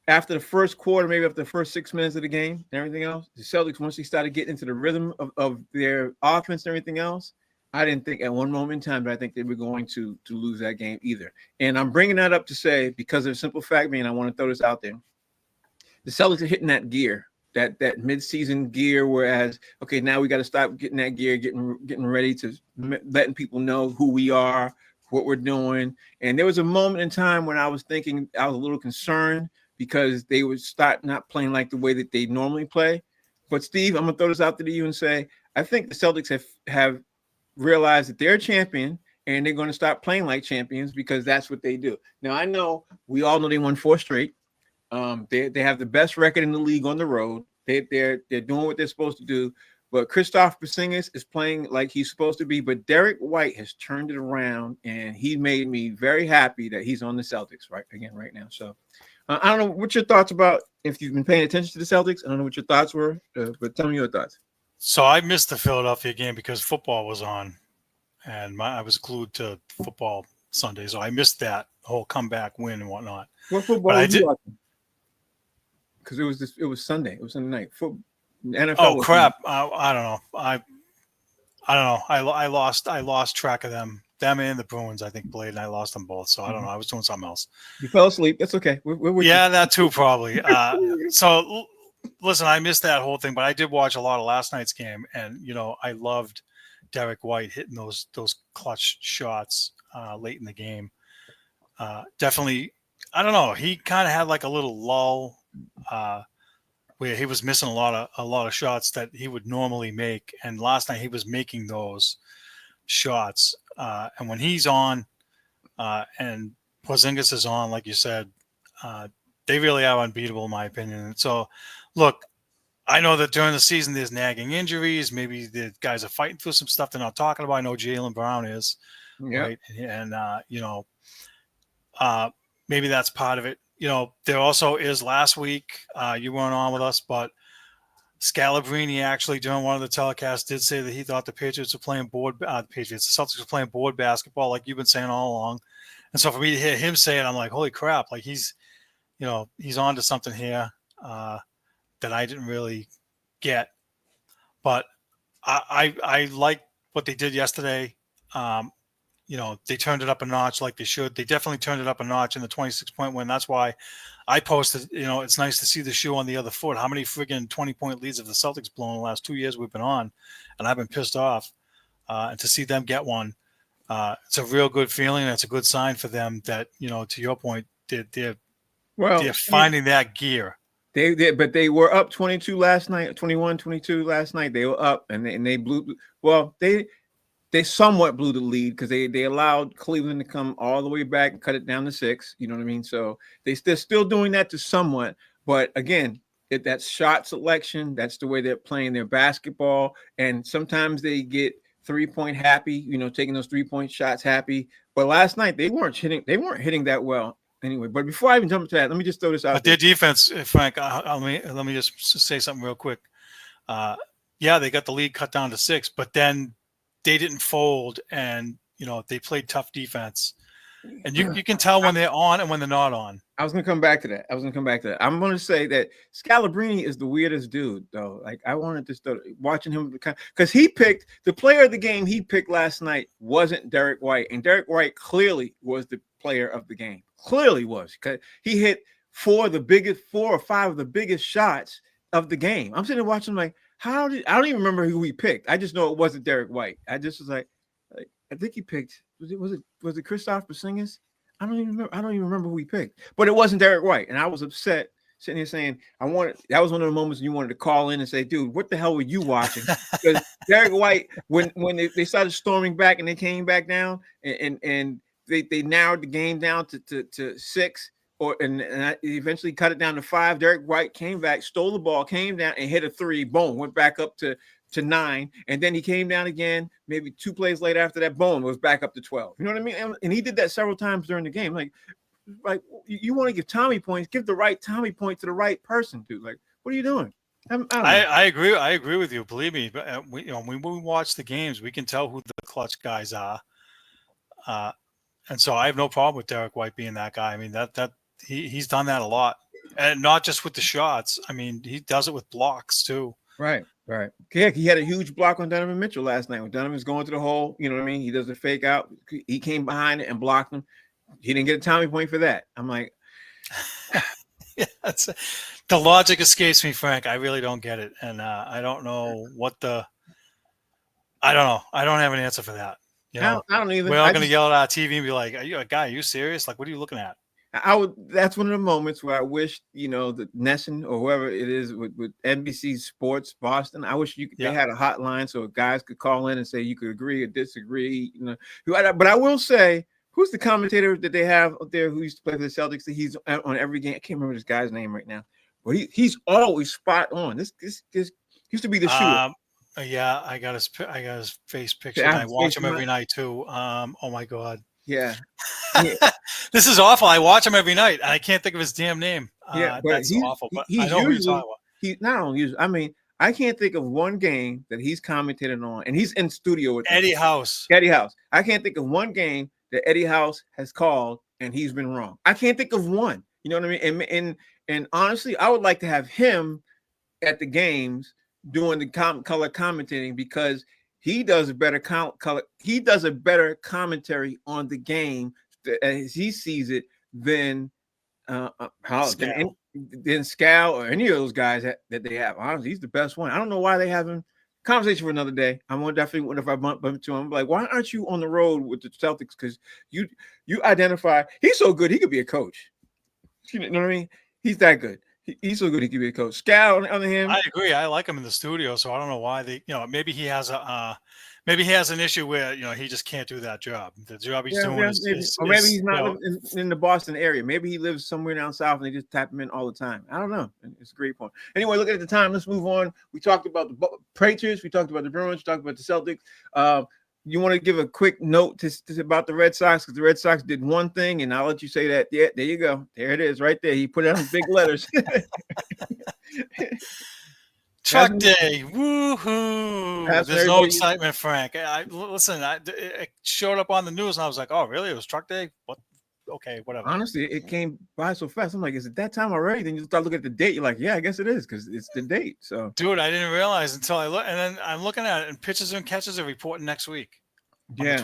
after the first quarter, maybe after the first 6 minutes of the game and everything else. The Celtics, once they started getting into the rhythm of their offense and everything else, I didn't think at one moment in time that I think they were going to lose that game either. And I'm bringing that up to say, because of the simple fact being, I want to throw this out there. The Celtics are hitting that gear, that mid-season gear, whereas, okay, now we got to stop getting that gear, getting ready to letting people know who we are, what we're doing. And there was a moment in time when I was thinking I was a little concerned because they would start not playing like the way that they normally play. But, Steve, I'm going to throw this out there to you and say, I think the Celtics have realized that they're a champion and they're going to start playing like champions because that's what they do. Now, I know we all know they won 4 straight. They have the best record in the league on the road. They're doing what they're supposed to do. But Kristaps Porzingis is playing like he's supposed to be. But Derek White has turned it around, and he made me very happy that he's on the Celtics right now. So I don't know what your thoughts about if you've been paying attention to the Celtics. I don't know what your thoughts were, but tell me your thoughts. So I missed the Philadelphia game because football was on, and I was glued to football Sunday, so I missed that whole comeback win and whatnot. What football were you watching? Because it was Sunday. It was Sunday night. NFL. Oh crap! I don't know. I don't know. I lost track of them. Them and the Bruins, I think, played, and I lost them both. So I don't know. I was doing something else. You fell asleep. That's okay. Yeah, that too, probably. So listen, I missed that whole thing, but I did watch a lot of last night's game, and I loved Derek White hitting those clutch shots late in the game. Definitely, I don't know. He kind of had like a little lull where he was missing a lot of shots that he would normally make, and last night he was making those shots. And when he's on, and Porzingis is on, like you said, they really are unbeatable in my opinion. And so, look, I know that during the season there's nagging injuries. Maybe the guys are fighting through some stuff they're not talking about. I know Jaylen Brown is, right? And maybe that's part of it. There also is last week, you weren't on with us, but Scalabrine actually during one of the telecasts did say that he thought the Patriots were playing the Celtics were playing board basketball, like you've been saying all along. And so for me to hear him say it, I'm like, holy crap! Like he's on to something here that I didn't really get. But I like what they did yesterday. They turned it up a notch like they should. They definitely turned it up a notch in the 26-point win. That's why I posted, it's nice to see the shoe on the other foot. How many friggin' 20-point leads have the Celtics blown in the last 2 years we've been on? And I've been pissed off. And to see them get one, it's a real good feeling. And it's a good sign for them that, to your point, they're finding that gear. But they were up 22 last night, 21-22 last night. They were up and they blew. Well, they they somewhat blew the lead because they allowed Cleveland to come all the way back and cut it down to 6. You know what I mean? So they're still doing that to somewhat. But again, that's shot selection. That's the way they're playing their basketball. And sometimes they get 3-point happy, taking those 3-point shots happy. But last night they weren't hitting that well anyway. But before I even jump into that, let me just throw this out. But their defense, Frank, let me just say something real quick. Yeah, they got the lead cut down to 6, but then they didn't fold, and they played tough defense. And you can tell when they're on and when they're not on. I was going to come back to that. I'm going to say that Scalabrine is the weirdest dude, though. Like, I wanted to start watching him because he picked the player of the game. He picked last night wasn't Derek White, and Derek White clearly was the player of the game. Clearly was, because he hit 4 or 5 of the biggest shots of the game. I'm sitting there watching like, I don't even remember who he picked. I just know it wasn't Derek White. I just was like I think he picked was it Christoph Porzingis? I don't even remember who he picked, but it wasn't Derek White, and I was upset sitting here saying that was one of the moments you wanted to call in and say, dude, what the hell were you watching? Because Derek White, when they started storming back and they came back down and they narrowed the game down to 6. And I eventually cut it down to 5. Derek White came back, stole the ball, came down and hit a 3. Boom, went back up to 9. And then he came down again. Maybe 2 plays later after that, boom, was back up to 12. You know what I mean? And he did that several times during the game. Like you want to give Tommy points, give the right Tommy point to the right person, dude. Like, what are you doing? I agree. I agree with you. Believe me, but when we watch the games, we can tell who the clutch guys are. And so I have no problem with Derek White being that guy. I mean, he's done that a lot, and not just with the shots. I mean, he does it with blocks too. Right. Yeah, he had a huge block on Donovan Mitchell last night when Donovan's going to the hole. You know what I mean? He does a fake out. He came behind it and blocked him. He didn't get a Tommy point for that. I'm like, yeah, the logic escapes me, Frank. I really don't get it, and I don't know I don't know. I don't have an answer for that. I don't either. We're all going to yell at our TV and be like, "Are you a guy? Are you serious? Like, what are you looking at?" That's one of the moments where I wish, that Nesson or whoever it is with NBC Sports Boston, I wish they had a hotline so guys could call in and say you could agree or disagree. But I will say, who's the commentator that they have up there who used to play for the Celtics? That he's on every game. I can't remember this guy's name right now, but he's always spot on. This used to be the shooter. Yeah, I got his face picture. And I watch him every night too. Oh my God. Yeah. This is awful. I watch him every night. And I can't think of his damn name. But that's awful. But I know who you're talking about. He's not only usually. I mean, I can't think of one game that he's commentated on, and he's in studio with Eddie House. Eddie House. I can't think of one game that Eddie House has called and he's been wrong. I can't think of one. You know what I mean? And honestly, I would like to have him at the games doing the color commentating because he does a better he does a better commentary on the game as he sees it than Scal or any of those guys that they have. Honestly, he's the best one. I don't know why they haven't. Conversation for another day. I'm gonna definitely, if I bump into him, I'm like, why aren't you on the road with the Celtics? Because you identify he's so good he could be a coach. You know what I mean? He's that good. He's so good he could be a coach. Scal, on the other hand, I agree. I like him in the studio, so I don't know why they. Maybe he has an issue where he just can't do that job. The job he's doing is maybe he's not in the Boston area. Maybe he lives somewhere down south and they just tap him in all the time. I don't know. It's a great point. Anyway, look at the time. Let's move on. We talked about the Patriots. We talked about the Bruins. We talked about the Celtics. You want to give a quick note about the Red Sox because the Red Sox did one thing, and I'll let you say that. Yeah, there you go. There it is, right there. He put it on big letters. Truck day, woohoo! There's no excitement, Frank. It showed up on the news, and I was like, "Oh, really? It was truck day? What? Okay, whatever." Honestly, it came by so fast. I'm like, "Is it that time already?" Then you start looking at the date. You're like, "Yeah, I guess it is because it's the date." So, dude, I didn't realize until I look, and then I'm looking at it, and pitches and catches are reporting next week. Yeah,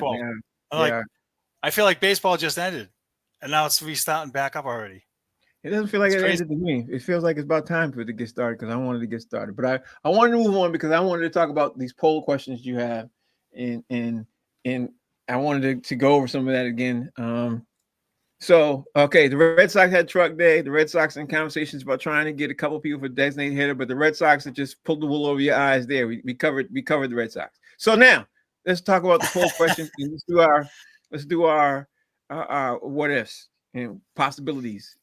I feel like baseball just ended, and now it's restarting back up already. It doesn't feel like it ended to me. It feels like it's about time for it to get started because I wanted to get started. But I wanted to move on because I wanted to talk about these poll questions you have, and I wanted to go over some of that again. So, okay, the Red Sox had truck day. The Red Sox in conversations about trying to get a couple people for designated hitter, but the Red Sox have just pulled the wool over your eyes there. We covered the Red Sox. So now let's talk about the poll questions and let's do our what ifs and possibilities.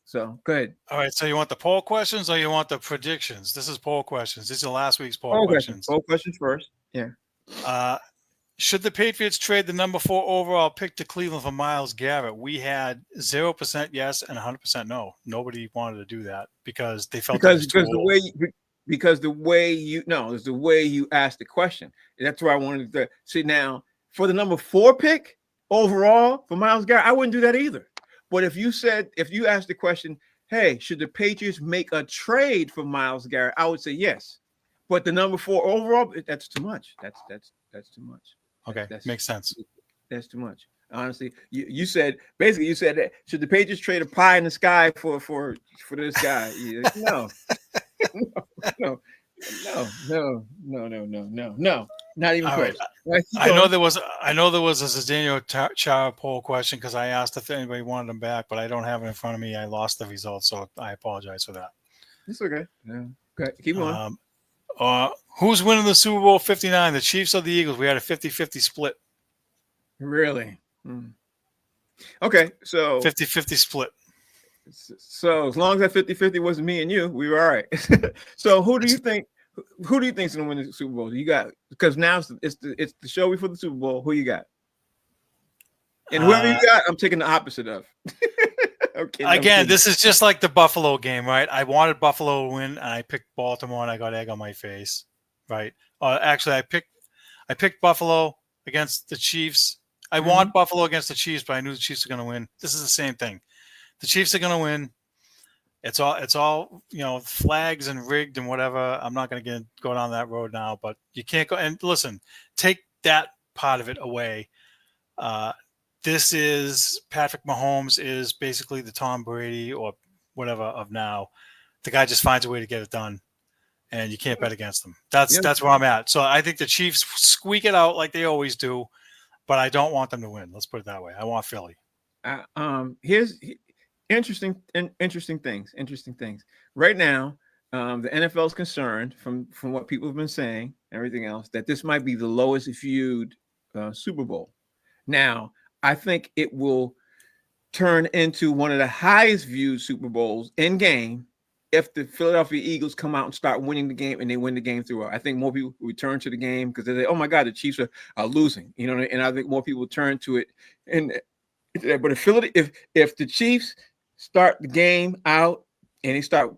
So go ahead. All right. So you want the poll questions or you want the predictions? This is poll questions. These are last week's poll Poll questions. questions. Poll questions first. Yeah. Should the Patriots trade the number 4 overall pick to Cleveland for Myles Garrett? We had 0% yes and 100% no. Nobody wanted to do that because they felt Because it was too the old. way it's the way you asked the question. And that's where I wanted to see now for the number 4 pick overall for Myles Garrett. I wouldn't do that either. But if you asked the question, hey, should the Patriots make a trade for Myles Garrett? I would say yes. But the number 4 overall, that's too much. That's too much. Okay, makes sense. That's too much. Honestly, you said that should the Patriots trade a pie in the sky for this guy? No, no, not even close. Right. I know there was a Zdeno Chara poll question because I asked if anybody wanted him back, but I don't have it in front of me. I lost the results, so I apologize for that. It's okay. Yeah. Okay, keep going. Who's winning the Super Bowl 59, the Chiefs or the Eagles? We had a 50-50 split. Really? Okay, so 50-50 split. So as long as that 50-50 wasn't me and you, we were all right. So who do you think is going to win the Super Bowl? You got, because now it's the show before the Super Bowl. Who you got? And whoever you got, I'm taking the opposite of. Okay. Again, this is just like the Buffalo game, right? I wanted Buffalo to win, and I picked Baltimore, and I got egg on my face, right? Actually, I picked Buffalo against the Chiefs. I want Buffalo against the Chiefs, but I knew the Chiefs were going to win. This is the same thing. The Chiefs are going to win. It's all flags and rigged and whatever. I'm not going to go down that road now, but you can't go and listen. Take that part of it away. This is Patrick Mahomes is basically the Tom Brady or whatever of now. The guy just finds a way to get it done, and you can't bet against them. That's where I'm at. So I think the Chiefs squeak it out like they always do, but I don't want them to win. Let's put it that way. I want Philly. Here's interesting things. Right now, the NFL is concerned from what people have been saying, everything else, that this might be the lowest viewed Super Bowl. Now, I think it will turn into one of the highest viewed Super Bowls in game if the Philadelphia Eagles come out and start winning the game and they win the game throughout. I think more people return to the game because they say, "Oh my God, the Chiefs are losing," and I think more people turn to it. But if the Chiefs start the game out and they start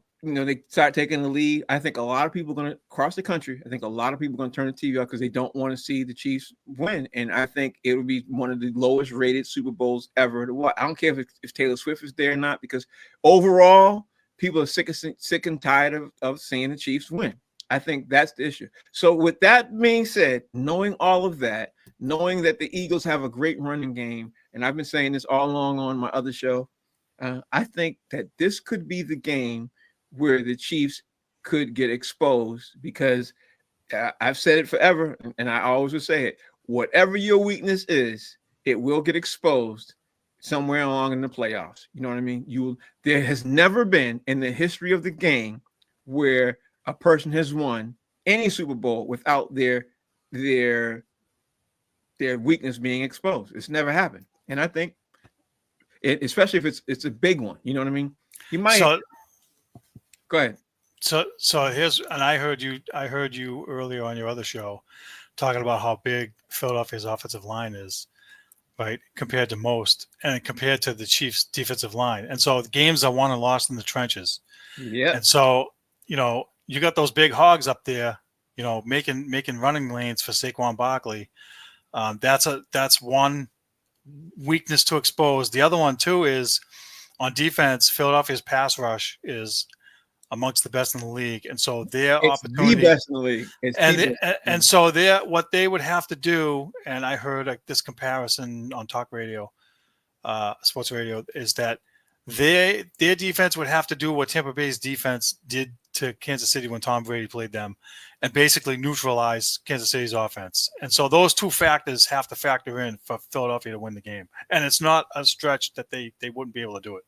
taking the lead, I think a lot of people are going to cross the country. I think a lot of people are going to turn the TV off because they don't want to see the Chiefs win. And I think it will be one of the lowest rated Super Bowls ever to watch. I don't care if Taylor Swift is there or not, because overall, people are sick and tired of seeing the Chiefs win. I think that's the issue. So with that being said, knowing all of that, knowing that the Eagles have a great running game, and I've been saying this all along on my other show, I think that this could be the game where the Chiefs could get exposed, because I've said it forever, and I always will say it. Whatever your weakness is, it will get exposed somewhere along in the playoffs. You know what I mean? There has never been in the history of the game where a person has won any Super Bowl without their weakness being exposed. It's never happened. And I think especially if it's a big one, you know what I mean? You might go ahead. So here's, and I heard you earlier on your other show talking about how big Philadelphia's offensive line is, right, compared to most, and compared to the Chiefs' defensive line. And so the games are won and lost in the trenches. Yeah. And so, you got those big hogs up there, making running lanes for Saquon Barkley. That's one weakness to expose. The other one too is on defense. Philadelphia's pass rush is amongst the best in the league, and so their opportunity, the best in the league, and so what they would have to do. And I heard this comparison on talk radio, sports radio, is that their defense would have to do what Tampa Bay's defense did to Kansas City when Tom Brady played them, and basically neutralize Kansas City's offense. And so those two factors have to factor in for Philadelphia to win the game. And it's not a stretch that they wouldn't be able to do it.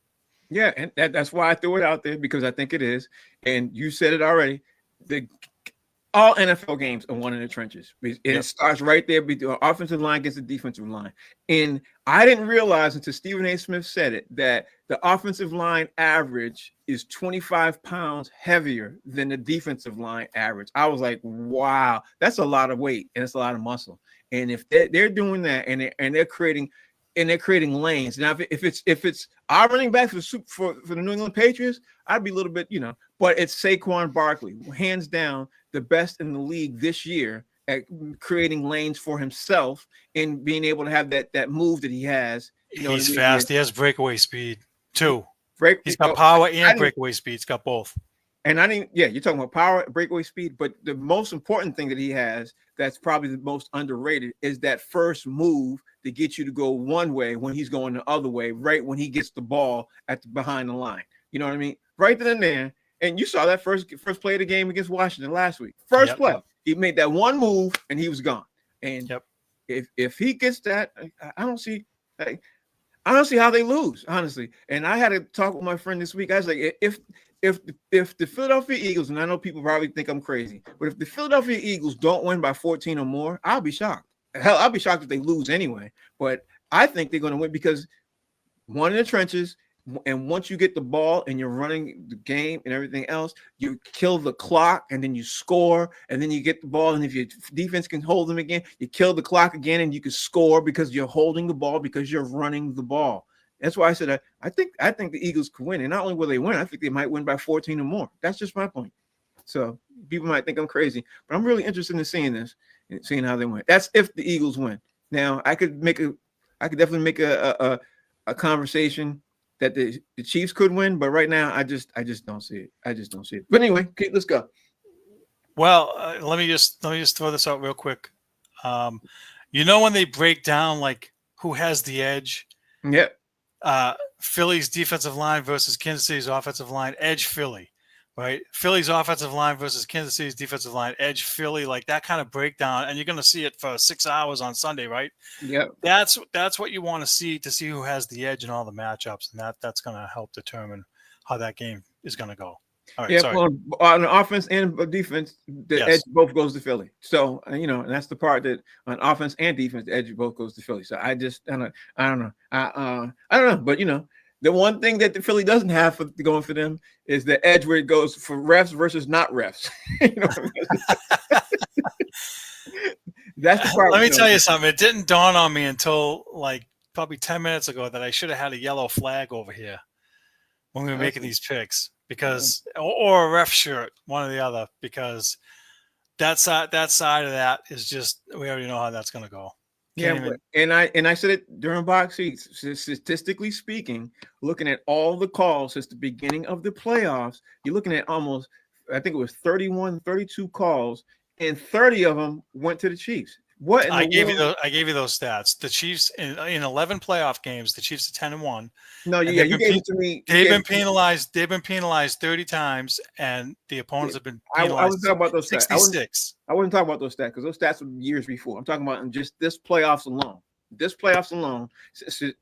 Yeah, and that's why I threw it out there, because I think it is. And you said it already. all NFL games are won in the trenches. It Yep. starts right there between the offensive line against the defensive line. And I didn't realize until Stephen A. Smith said it that the offensive line average is 25 pounds heavier than the defensive line average. I was like, wow, that's a lot of weight and it's a lot of muscle. And if they're doing that and they're creating lanes. Now, if it's our running back for the New England Patriots, I'd be a little bit, but it's Saquon Barkley, hands down the best in the league this year at creating lanes for himself and being able to have that move that he has. He's fast. He has breakaway speed too. He's got So power and breakaway speed. He's got both. And you're talking about power, breakaway speed, but the most important thing that he has that's probably the most underrated is that first move to get you to go one way when he's going the other way, right when he gets the ball behind the line. You know what I mean? Right then and there. And you saw that first play of the game against Washington last week. First play, he made that one move and he was gone. And if he gets that, I don't see how they lose, honestly. And I had to talk with my friend this week. I was like, if the Philadelphia Eagles, and I know people probably think I'm crazy, but if the Philadelphia Eagles don't win by 14 or more, I'll be shocked. Hell, I'll be shocked if they lose anyway. But I think they're going to win because one in the trenches, and once you get the ball and you're running the game and everything else, you kill the clock and then you score and then you get the ball. And if your defense can hold them again, you kill the clock again and you can score because you're holding the ball because you're running the ball. That's why I said I think the Eagles could win. And not only will they win, I think they might win by 14 or more. That's just my point. So people might think I'm crazy, but I'm really interested in seeing this and seeing how they win. That's if the Eagles win. Now I could definitely make a conversation that the Chiefs could win, but right now I just don't see it. I just don't see it. But anyway, okay, let's go. Well, let me just throw this out real quick. When they break down like who has the edge? Yep. Philly's defensive line versus Kansas City's offensive line, edge Philly, right? Philly's offensive line versus Kansas City's defensive line, edge Philly, like that kind of breakdown. And you're going to see it for 6 hours on Sunday, right? Yeah. That's what you want to see who has the edge in all the matchups. And that's going to help determine how that game is going to go. All right, sorry. On the offense and defense, the edge both goes to Philly. So, and that's the part that on offense and defense, the edge both goes to Philly. So I don't know. I don't know. But, the one thing that the Philly doesn't have going for them is the edge where it goes for refs versus not refs. That's the part. Let me tell you something. It didn't dawn on me until like probably 10 minutes ago that I should have had a yellow flag over here when we were making these picks. Because or a ref shirt, one or the other, because that side of that is just, we already know how that's going to go. And I said it during box seats. Statistically speaking, looking at all the calls since the beginning of the playoffs, you're looking at almost, I think it was 32 calls, and 30 of them went to the Chiefs. What I gave you those stats. The Chiefs in 11 playoff games, the Chiefs are 10-1. No, you gave it to me. They've been penalized 30 times, and the opponents have been penalized. I was talking about those 66. Stats. I wouldn't talk about those stats because those stats were years before. I'm talking about just this playoffs alone.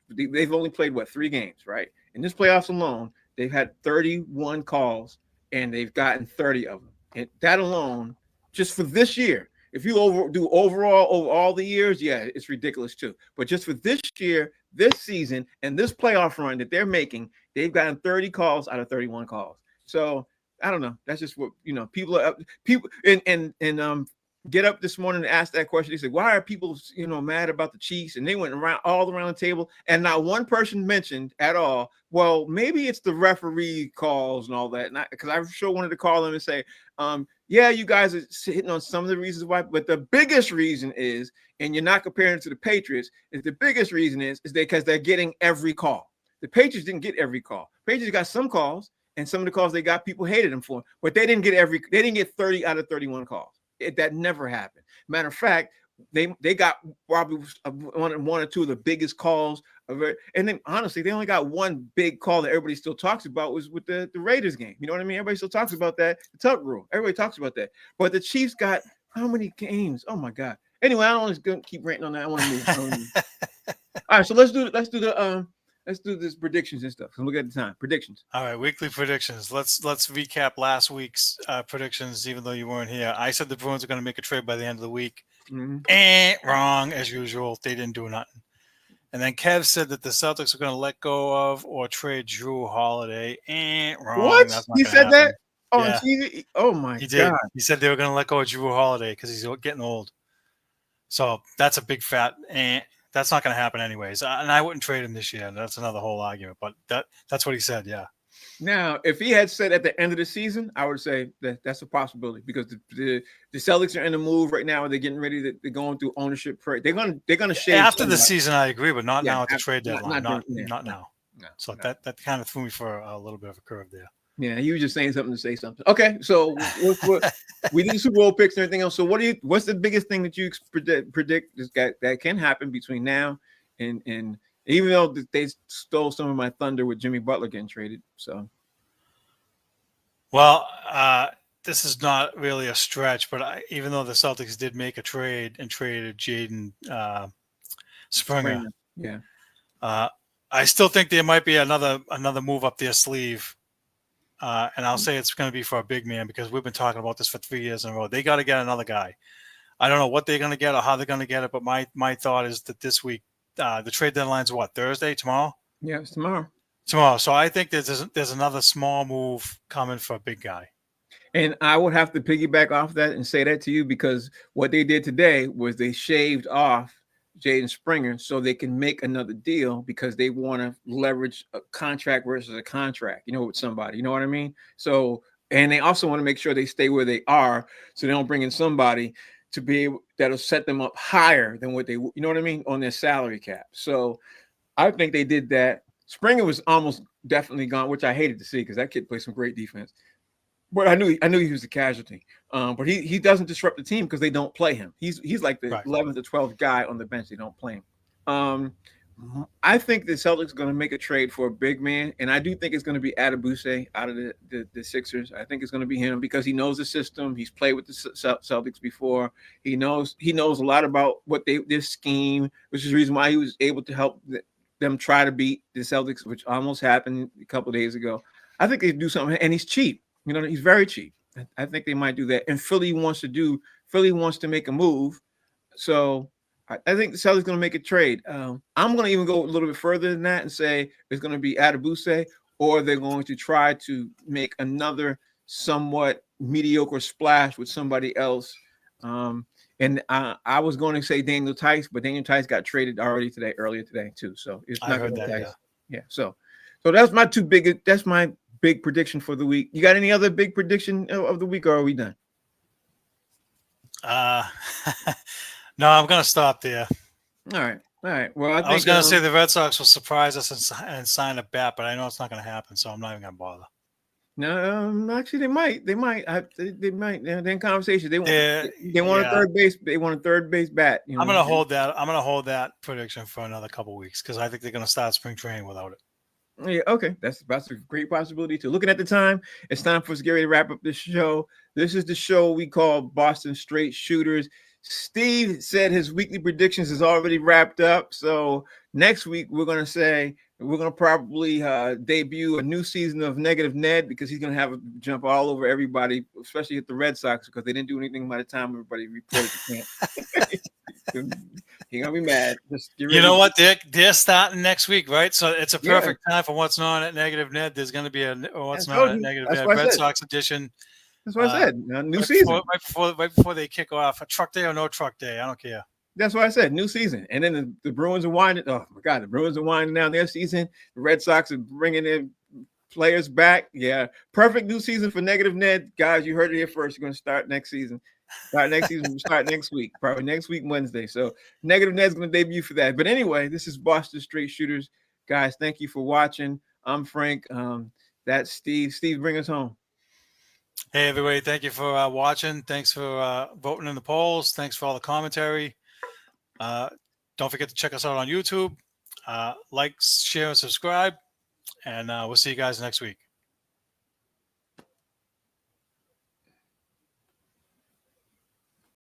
They've only played 3 games, right? In this playoffs alone, they've had 31 calls and they've gotten 30 of them. And that alone, just for this year. If you do overall over all the years, yeah, it's ridiculous too. But just for this year, this season, and this playoff run that they're making, they've gotten 30 calls out of 31 calls. So I don't know. That's just what people are get up this morning and ask that question. They said, "Why are people mad about the Chiefs?" And they went all around the table, and not one person mentioned at all, well, maybe it's the referee calls and all that. Because I sure wanted to call them and say, yeah, you guys are hitting on some of the reasons why, but the biggest reason is, and you're not comparing it to the Patriots, is the biggest reason is because they're getting every call. The Patriots didn't get every call. Patriots got some calls, and some of the calls they got, people hated them for, but they didn't get 30 out of 31 calls. That never happened. Matter of fact, they got probably one or two of the biggest calls of it. And then honestly, they only got one big call that everybody still talks about was with the Raiders game. You know what I mean? Everybody still talks about that. The Tuck rule. Everybody talks about that. But the Chiefs got how many games? Oh my God. Anyway, I don't want to keep ranting on that. I want to move. All right, so let's do the Let's do this predictions and stuff. So look at the time. Predictions. All right, weekly predictions. Let's recap last week's predictions. Even though you weren't here, I said the Bruins are going to make a trade by the end of the week. Wrong as usual. They didn't do nothing. And then Kev said that the Celtics are going to let go of or trade Drew Holiday. Wrong. What? That's not He going to said happen. that on Yeah. TV? Oh my He did. God. He said they were going to let go of Drew Holiday because he's getting old. So that's a big fat. That's not going to happen anyways. And I wouldn't trade him this year. That's another whole argument. But that's what he said. Yeah. Now, if he had said at the end of the season, I would say that's a possibility because the Celtics are in the move right now. They're getting ready. They're going through ownership. They're gonna shave after the somebody. season. I agree, but not Yeah, now at the after- trade deadline. Not now. No, So no. that kind of threw me for a little bit of a curve there. Yeah, he was just saying something to say something. Okay, so we did the Super Bowl picks and everything else. So what's the biggest thing that you predict that can happen between now and even though they stole some of my thunder with Jimmy Butler getting traded. So, well, this is not really a stretch, but even though the Celtics did make a trade and traded Jaden Springer, yeah, I still think there might be another move up their sleeve. And I'll say it's going to be for a big man because we've been talking about this for 3 years in a row. They got to get another guy. I don't know what they're going to get or how they're going to get it, but my thought is that this week, the trade deadline's what, Thursday, tomorrow? Yeah, it's tomorrow. Tomorrow. So I think there's another small move coming for a big guy. And I would have to piggyback off that and say that to you because what they did today was they shaved off Jaden Springer so they can make another deal because they want to leverage a contract versus a contract, with somebody. You know what I mean? So, and they also want to make sure they stay where they are so they don't bring in somebody to be able that'll set them up higher than what they, you know what I mean, on their salary cap. So I think they did that. Springer was almost definitely gone, which I hated to see because that kid played some great defense. But I knew he was a casualty. But he doesn't disrupt the team because they don't play him. He's like the 11th or 12th guy on the bench. They don't play him. I think the Celtics are going to make a trade for a big man, and I do think it's going to be Adebuse out of the Sixers. I think it's going to be him because he knows the system. He's played with the Celtics before. He knows a lot about what their scheme, which is the reason why he was able to help them try to beat the Celtics, which almost happened a couple of days ago. I think they do something, and he's cheap. He's very cheap. I think they might do that. And Philly wants to make a move. So I think the Celtics going to make a trade. I'm going to even go a little bit further than that and say it's going to be Adebuse, or they're going to try to make another somewhat mediocre splash with somebody else. And I was going to say Daniel Tice, but Daniel Tice got traded earlier today too. So it's not going to Tice. Yeah. So that's my big prediction for the week. You got any other big prediction of the week, or are we done? No, I'm going to stop there. All right. Well, I was going to say the Red Sox will surprise us and sign a bat, but I know it's not going to happen, so I'm not even going to bother. No, actually, they might. They might. They're in conversation. They want a third base. They want a third base bat. I'm going to hold that. I'm going to hold that prediction for another couple of weeks because I think they're going to start spring training without it. Yeah, okay. That's a great possibility too. Looking at the time, it's time for Gary to wrap up this show. This is the show we call Boston Straight Shooters. Steve said his weekly predictions is already wrapped up. So next week we're gonna probably debut a new season of Negative Ned because he's gonna have a jump all over everybody, especially at the Red Sox because they didn't do anything by the time everybody reported the camp. He's gonna be mad. You know what? They're starting next week, right? So it's a perfect time for What's Known at Negative Ned. There's going to be a What's Known at Negative Ned Red Sox edition. That's what I said. New season. Right before they kick off. A truck day or no truck day. I don't care. That's what I said. New season. And then the Bruins are winding. Oh, my God. The Bruins are winding down their season. The Red Sox are bringing their players back. Yeah. Perfect new season for Negative Ned. Guys, you heard it here first. You're going to start next season. Start next week, probably next week, Wednesday. So Negative Ned's going to debut for that. But anyway, this is Boston Straight Shooters. Guys, thank you for watching. I'm Frank. That's Steve. Steve, bring us home. Hey, everybody. Thank you for watching. Thanks for voting in the polls. Thanks for all the commentary. Don't forget to check us out on YouTube. Like, share, and subscribe. And we'll see you guys next week.